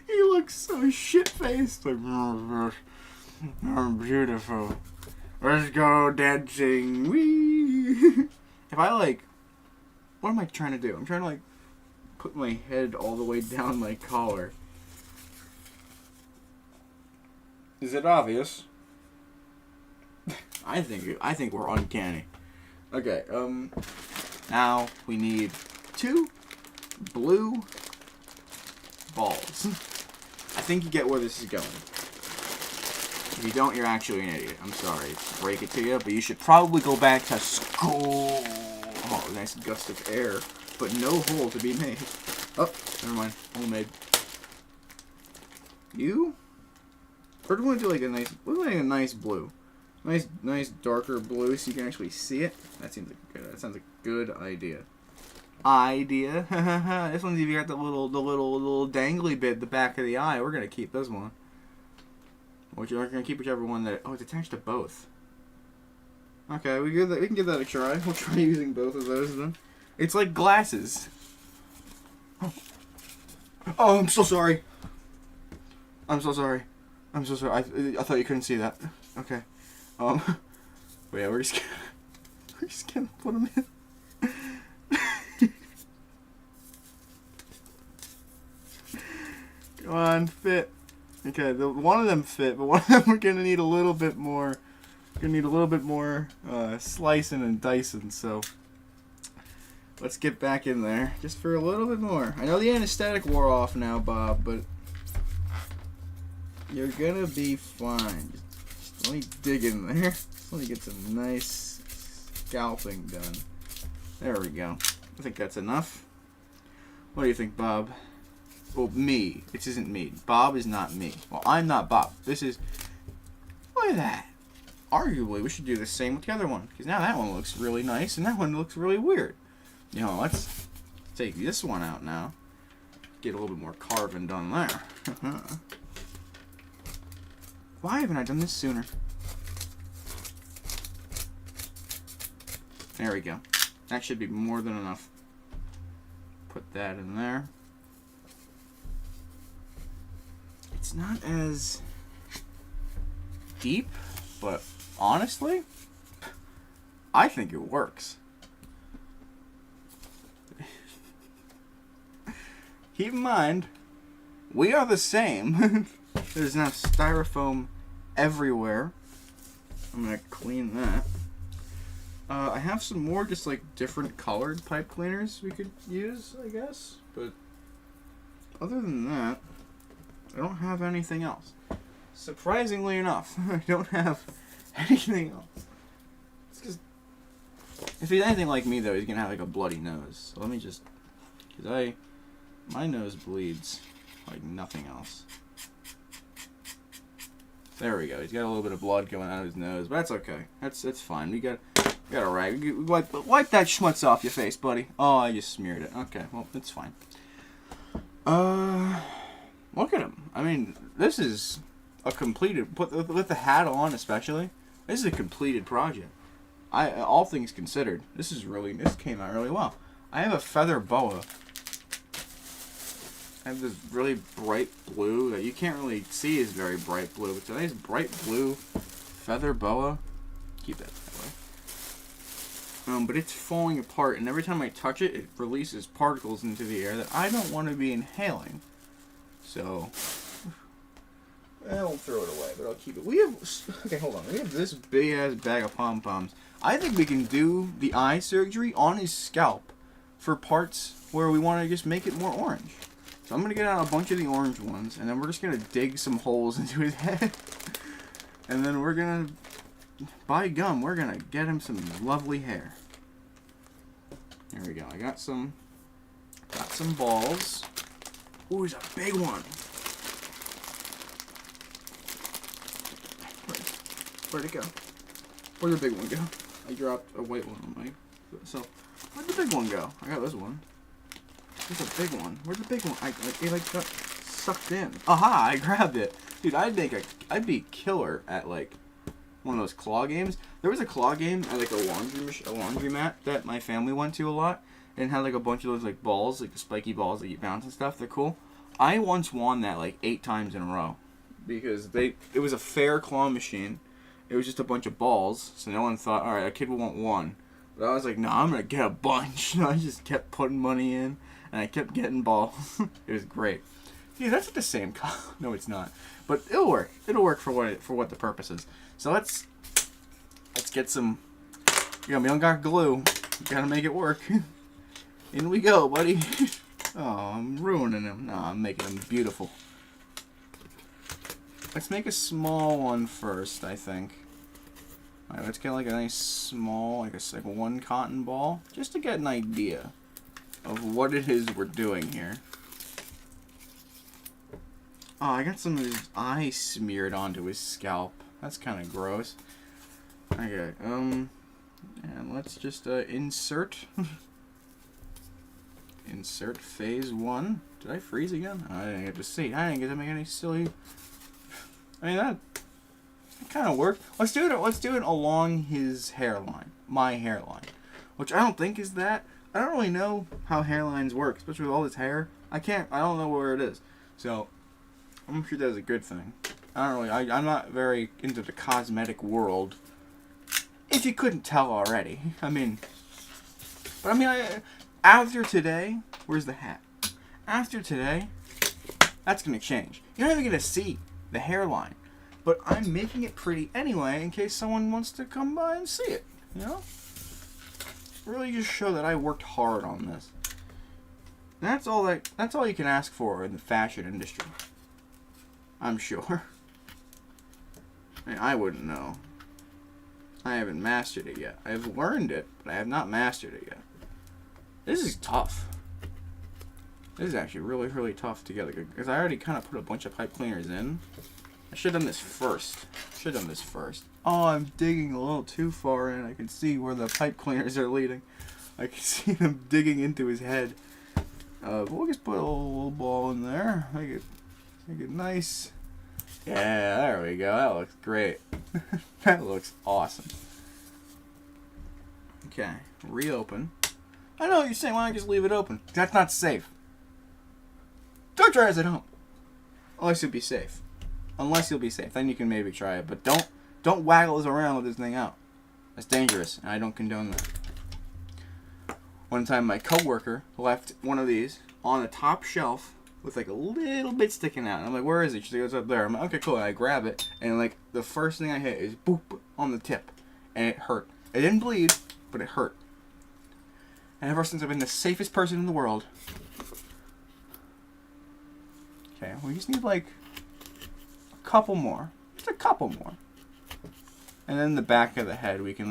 S1: He looks so shit-faced. Like, I'm beautiful. Let's go dancing. Wee. If I what am I trying to do? I'm trying to put my head all the way down my collar. Is it obvious? I think we're uncanny. Okay, now we need 2 blue balls. I think you get where this is going. If you don't, you're actually an idiot. I'm sorry to break it to you, but you should probably go back to school. Oh, nice gust of air, but no hole to be made. Oh, never mind. Homemade. You? Or do we want to do a nice blue? Nice darker blue so you can actually see it. That sounds like a good idea. This one's even got the little dangly bit at the back of the eye. We're gonna keep this one. We're gonna keep whichever one that. Oh, it's attached to both. Okay, we can give that a try. We'll try using both of those then. It's like glasses. Oh, I'm so sorry. I'm so sorry. I thought you couldn't see that. Okay. Yeah, we're just gonna put them in. Come on, fit. Okay, one of them fit, but one of them we're gonna need a little bit more. Slicing and dicing. So let's get back in there just for a little bit more. I know the anesthetic wore off now, Bob, but you're gonna be fine. Just let me dig in there. Just let me get some nice scalping done. There we go. I think that's enough. What do you think, Bob? Well, me. This isn't me. Bob is not me. Well, I'm not Bob. This is... Look at that. Arguably, we should do the same with the other one. Because now that one looks really nice, and that one looks really weird. You know, let's take this one out now. Get a little bit more carving done there. Why haven't I done this sooner? There we go. That should be more than enough. Put that in there. It's not as deep, but honestly, I think it works. Keep in mind, we are the same. There's now styrofoam everywhere. I'm gonna clean that. I have some more just different colored pipe cleaners we could use, I guess. But other than that, I don't have anything else. Surprisingly enough, I don't have anything else. It's just, if he's anything like me though, he's gonna have a bloody nose. So let me just, my nose bleeds like nothing else. There we go. He's got a little bit of blood going out of his nose, but that's okay. That's fine. We got a rag. Wipe that schmutz off your face, buddy. Oh, I just smeared it. Okay, well, it's fine. Look at him. I mean, this is a completed. With the hat on, especially. This is a completed project. all things considered, this came out really well. I have a feather boa. I have this really bright blue that you can't really see is very bright blue. It's a nice bright blue feather boa. Keep that way. But it's falling apart, and every time I touch it, it releases particles into the air that I don't want to be inhaling. So, I won't throw it away, but I'll keep it. Okay, hold on. We have this big-ass bag of pom-poms. I think we can do the eye surgery on his scalp for parts where we want to just make it more orange. So I'm going to get out a bunch of the orange ones, and then we're just going to dig some holes into his head. And then we're going to, by gum, we're going to get him some lovely hair. There we go. I got some balls. Ooh, he's a big one. Where'd it go? Where'd the big one go? I dropped a white one on myself. Where'd the big one go? I got this one. There's a big one. Where's the big one? It like got sucked in. Aha! I grabbed it, dude. I'd be killer at like one of those claw games. There was a claw game at like a laundromat that my family went to a lot, and had like a bunch of those like balls, like the spiky balls that you bounce and stuff. They're cool. I once won that like 8 times in a row because it was a fair claw machine. It was just a bunch of balls, so no one thought, all right, a kid will want one. But I was like, no, I'm gonna get a bunch. And I just kept putting money in. And I kept getting balls. It was great. Yeah, that's at the same cost. No, it's not. But it'll work. It'll work for what the purpose is. So let's get some. We don't got glue. Gotta make it work. In we go, buddy. Oh, I'm ruining him. No, I'm making him beautiful. Let's make a small one first, I think. Alright, let's get like a nice small, like one cotton ball, just to get an idea of what it is we're doing here. Oh, I got some of his eye smeared onto his scalp. That's kind of gross. Okay, and let's just insert. Insert phase 1. Did I freeze again? I didn't get to see. I didn't get to make any silly. I mean that kind of worked. Let's do it along his hairline, my hairline, which I don't think is that. I don't really know how hairlines work, especially with all this hair. I don't know where it is. So, I'm sure that's a good thing. I'm not very into the cosmetic world. If you couldn't tell already. After today, where's the hat? After today, that's going to change. You're not even going to see the hairline. But I'm making it pretty anyway in case someone wants to come by and see it. You know? Really just show that I worked hard on this. And that's all you can ask for in the fashion industry. I'm sure. I mean, I wouldn't know. I haven't mastered it yet. I've learned it, but I have not mastered it yet. This is tough. This is actually really, really tough to get, because I already kind of put a bunch of pipe cleaners in. I should have done this first. Oh, I'm digging a little too far in. I can see where the pipe cleaners are leading. I can see them digging into his head. But we'll just put a little ball in there. Make it nice. Yeah, there we go. That looks great. That looks awesome. Okay, reopen. I know what you're saying. Why not just leave it open? That's not safe. Don't try this at home. Unless you'll be safe. Then you can maybe try it. But don't waggle this around with this thing out. That's dangerous, and I don't condone that. One time my coworker left one of these on the top shelf with like a little bit sticking out. And I'm like, where is it? She goes, up there. I'm like, okay, cool. And I grab it, and like the first thing I hit is boop on the tip. And it hurt. It didn't bleed, but it hurt. And ever since I've been the safest person in the world. Okay, we just need like a couple more. Just a couple more. And then the back of the head, we can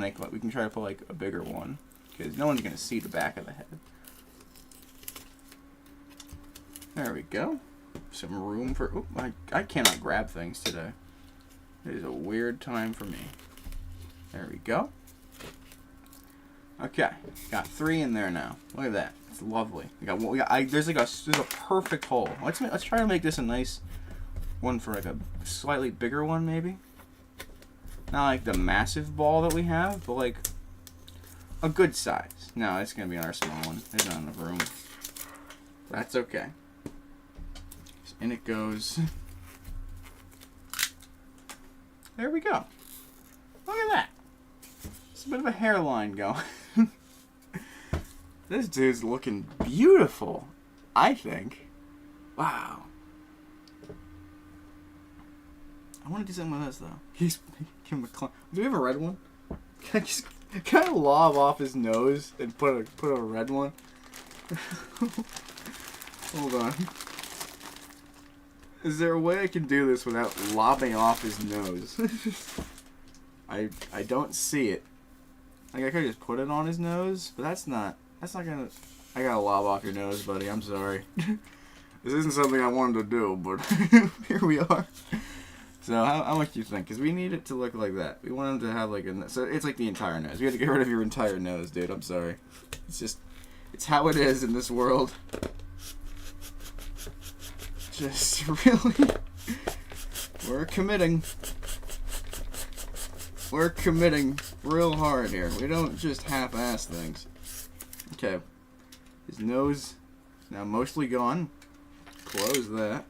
S1: try to put like a bigger one, because no one's gonna see the back of the head. There we go. Some room for. Oop, I cannot grab things today. It is a weird time for me. There we go. Okay, got 3 in there now. Look at that. It's lovely. There's a perfect hole. Let's try to make this a nice one for like a slightly bigger one, maybe. Not like the massive ball that we have, but like a good size. No, it's gonna be our small one. There's not enough room. That's okay. In it goes. There we go. Look at that. It's a bit of a hairline going. This dude's looking beautiful, I think. Wow. I want to do something with this, though. Give him a Do we have a red one? Can I lob off his nose and put a red one? Hold on. Is there a way I can do this without lobbing off his nose? I don't see it. Like, I could just put it on his nose, but that's not gonna... I gotta lob off your nose, buddy. I'm sorry. This isn't something I wanted to do, but here we are. So, how much do you think? Because we need it to look like that. We want him to have, like, so it's like the entire nose. We have to get rid of your entire nose, dude. I'm sorry. It's just... It's how it is in this world. Just really... We're committing. We're committing real hard here. We don't just half-ass things. Okay. His nose is now mostly gone. Close that.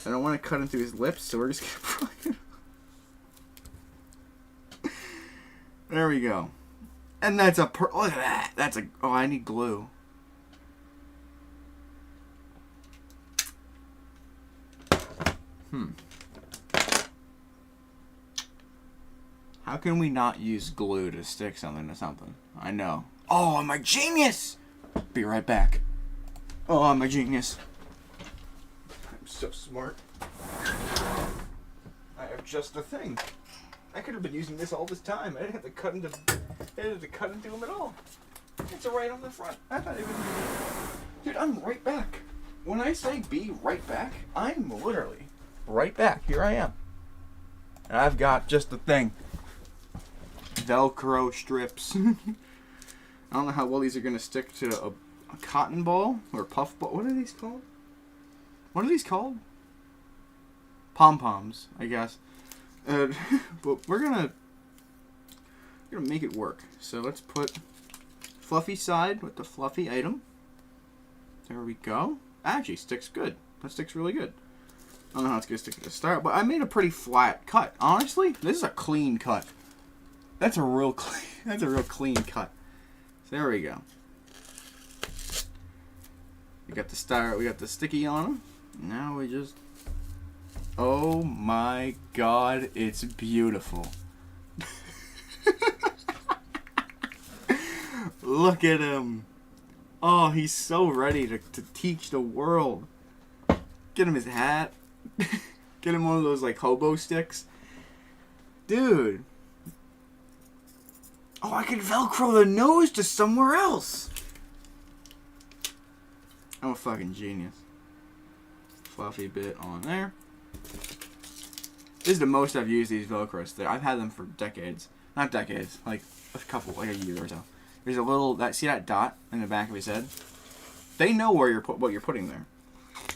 S1: I don't want to cut into his lips, so we're just gonna put it. There we go. And that's a look at that. That's a... Oh, I need glue. How can we not use glue to stick something to something? I know. Oh, I'm a genius! Be right back. Oh, I'm a genius. I'm so smart. I have just the thing. I could have been using this all this time. I didn't have to cut into him at all. It's right on the front. I'm not even... Dude, I'm right back. When I say be right back, I'm literally right back. Here I am. And I've got just the thing. Velcro strips. I don't know how well these are going to stick to a cotton ball or puff ball. What are these called? What are these called? Pom-poms, I guess. But we're gonna make it work. So let's put fluffy side with the fluffy item. There we go. Actually, sticks good. That sticks really good. I don't know how it's gonna stick at the start, but I made a pretty flat cut. Honestly, this is a clean cut. That's a real clean. That's a real clean cut. So there we go. We got the star. We got the sticky on them. Now we just. Oh my God! It's beautiful. Look at him. Oh, he's so ready to teach the world. Get him his hat. Get him one of those like hobo sticks. Dude. Oh, I can Velcro the nose to somewhere else. I'm a fucking genius. Fluffy bit on there. This is the most I've used these Velcro sticks. I've had them for decades. Not decades, like like a year or so. There's a little see that dot in the back of his head? They know where what you're putting there.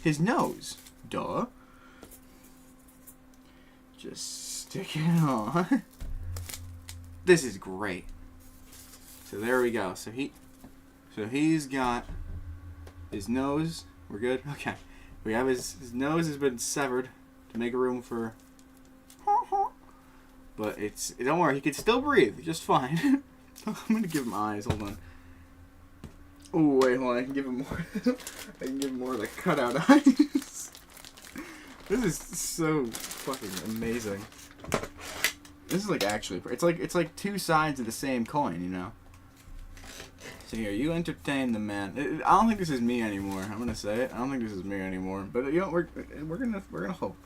S1: His nose. Duh. Just stick it on. This is great. So there we go. So he's got his nose. We're good? Okay. We have his nose has been severed to make room for but don't worry, he can still breathe just fine. I'm gonna give him eyes, hold on. Oh wait, hold on, I can give him more I can give him more of the cutout eyes. This is so fucking amazing. This is like actually it's like two sides of the same coin, you know. So here, you entertain the man. I don't think this is me anymore. I'm gonna say it. I don't think this is me anymore. But you know, we're gonna hope.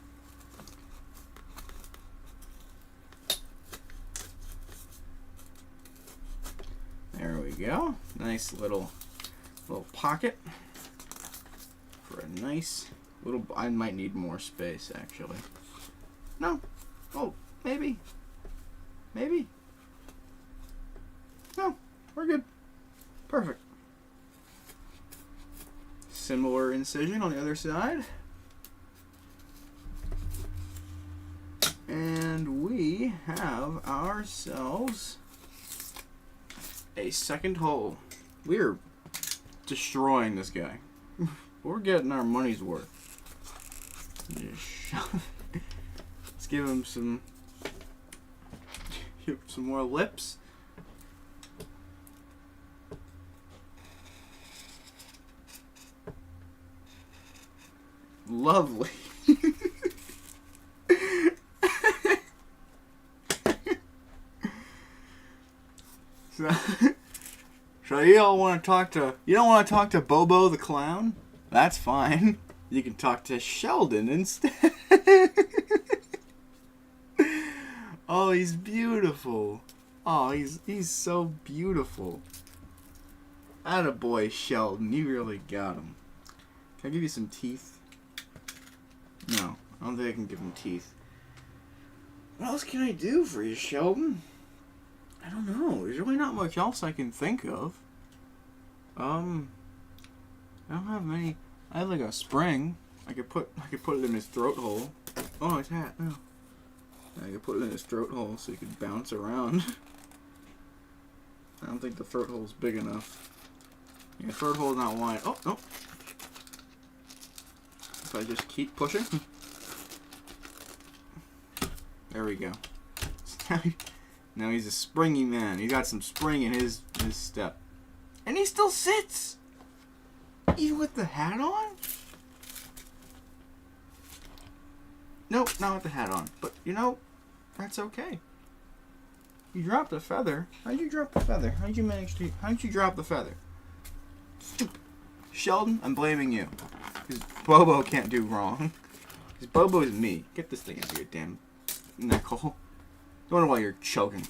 S1: There we go. Nice little pocket for a nice little. I might need more space actually. No. Oh, maybe. Maybe. No, we're good. Perfect. Similar incision on the other side. And we have ourselves a second hole. We're destroying this guy. We're getting our money's worth. Let's give him some more lips. Lovely. So you all want to talk to... You don't want to talk to Bobo the Clown? That's fine. You can talk to Sheldon instead. Oh, he's beautiful. Oh, he's so beautiful. Attaboy, Sheldon. You really got him. Can I give you some teeth? No, I don't think I can give him teeth. What else can I do for you, Sheldon? I don't know. There's really not much else I can think of. I don't have many. I have like a spring. I could put it in his throat hole. Oh, his hat. No. I could put it in his throat hole so he could bounce around. I don't think the throat hole's big enough. Yeah, throat hole's not wide. Oh, no. If I just keep pushing. There we go. Now he's a springy man. He got some spring in his step. And he still sits! Even with the hat on? Nope, not with the hat on. But, you know, that's okay. You dropped a feather. How'd you drop the feather? How'd you drop the feather? Stupid. Sheldon, I'm blaming you. Because Bobo can't do wrong. Because Bobo is me. Get this thing into your damn neck hole. Don't know why you're choking.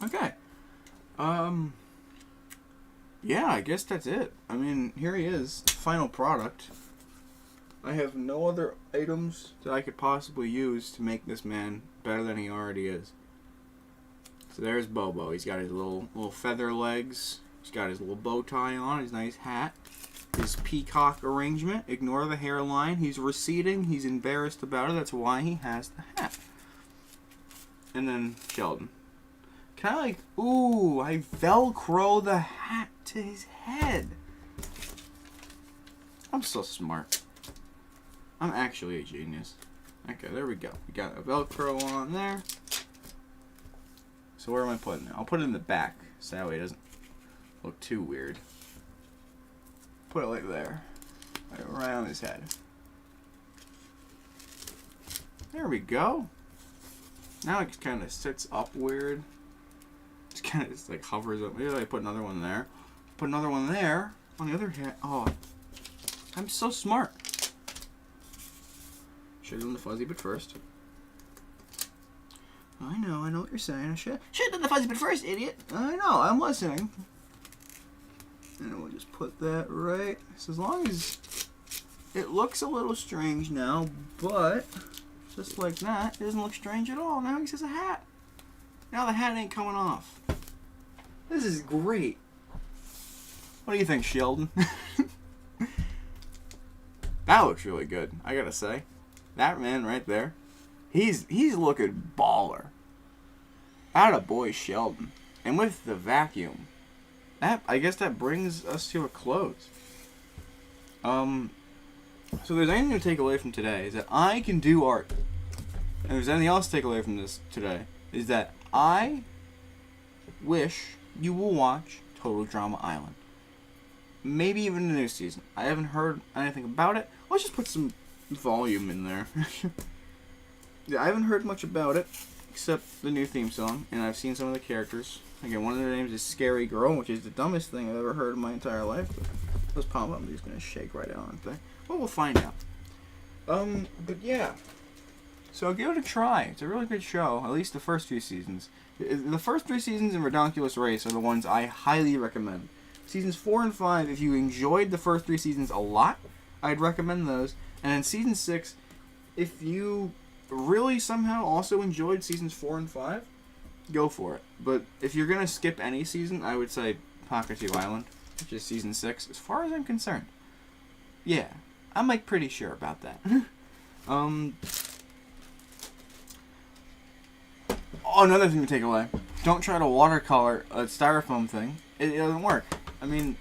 S1: Okay. Yeah, I guess that's it. I mean, here he is. Final product. I have no other items that I could possibly use to make this man better than he already is. So there's Bobo. He's got his little feather legs. He's got his little bow tie on. His nice hat. His peacock arrangement. Ignore the hairline. He's receding. He's embarrassed about it. That's why he has the hat. And then Sheldon. Can I like... Ooh, I Velcro the hat to his head. I'm so smart. I'm actually a genius. Okay, there we go. We got a Velcro on there. So where am I putting it? I'll put it in the back. So that way it doesn't look too weird. Put it like there. Right on his head. There we go. Now it kind of sits up weird. Just kind of just like hovers up. Maybe I put another one there. Put another one there. On the other hand, oh, I'm so smart. Should have done the fuzzy bit first. I know what you're saying. I should have done the fuzzy bit first, idiot. I know, I'm listening. And we'll just put that right. So as long as it looks a little strange now, but just like that, it doesn't look strange at all. Now he says a hat. Now the hat ain't coming off. This is great. What do you think, Sheldon? That looks really good, I gotta say. That man right there, he's looking baller. Attaboy, Sheldon. And with the vacuum, I guess that brings us to a close. So if there's anything to take away from today is that I can do art. And if there's anything else to take away from this today is that I wish you will watch Total Drama Island. Maybe even the new season. I haven't heard anything about it. Let's just put some volume in there. Yeah, I haven't heard much about it except the new theme song, and I've seen some of the characters. Again, one of their names is Scary Girl, which is the dumbest thing I've ever heard in my entire life. But those palm up, I'm just gonna shake right out, aren't they? Well, we'll find out. But yeah. So give it a try. It's a really good show. At least the first few seasons. The first 3 seasons in Redonkulous Race are the ones I highly recommend. Seasons 4 and 5, if you enjoyed the first 3 seasons a lot, I'd recommend those. And then season 6, if you really somehow also enjoyed seasons 4 and 5, go for it. But if you're gonna skip any season, I would say Pakatu Island, which is season 6, as far as I'm concerned. Yeah, I'm like pretty sure about that. Another thing to take away don't try to watercolor a styrofoam thing. It doesn't work. I mean,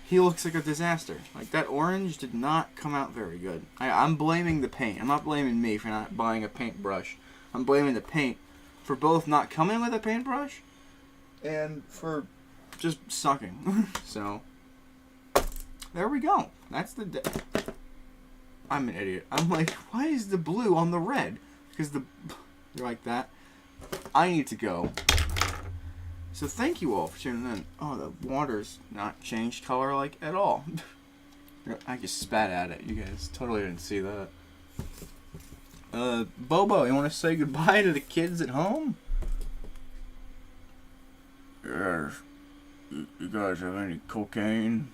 S1: he looks like a disaster. Like, that orange did not come out very good. I'm blaming the paint. I'm not blaming me for not buying a paintbrush. I'm blaming the paint for both not coming with a paintbrush and for just sucking. So, there we go. That's the day. I'm an idiot. I'm like, why is the blue on the red? Because you're like that. I need to go. So thank you all for tuning in. Oh, the water's not changed color like at all. I just spat at it. You guys totally didn't see that. Bobo, you want to say goodbye to the kids at home? Yes. You guys have any cocaine?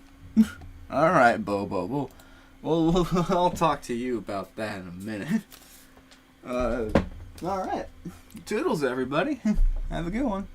S1: All right, Bobo. I'll talk to you about that in a minute. All right. Toodles, everybody. Have a good one.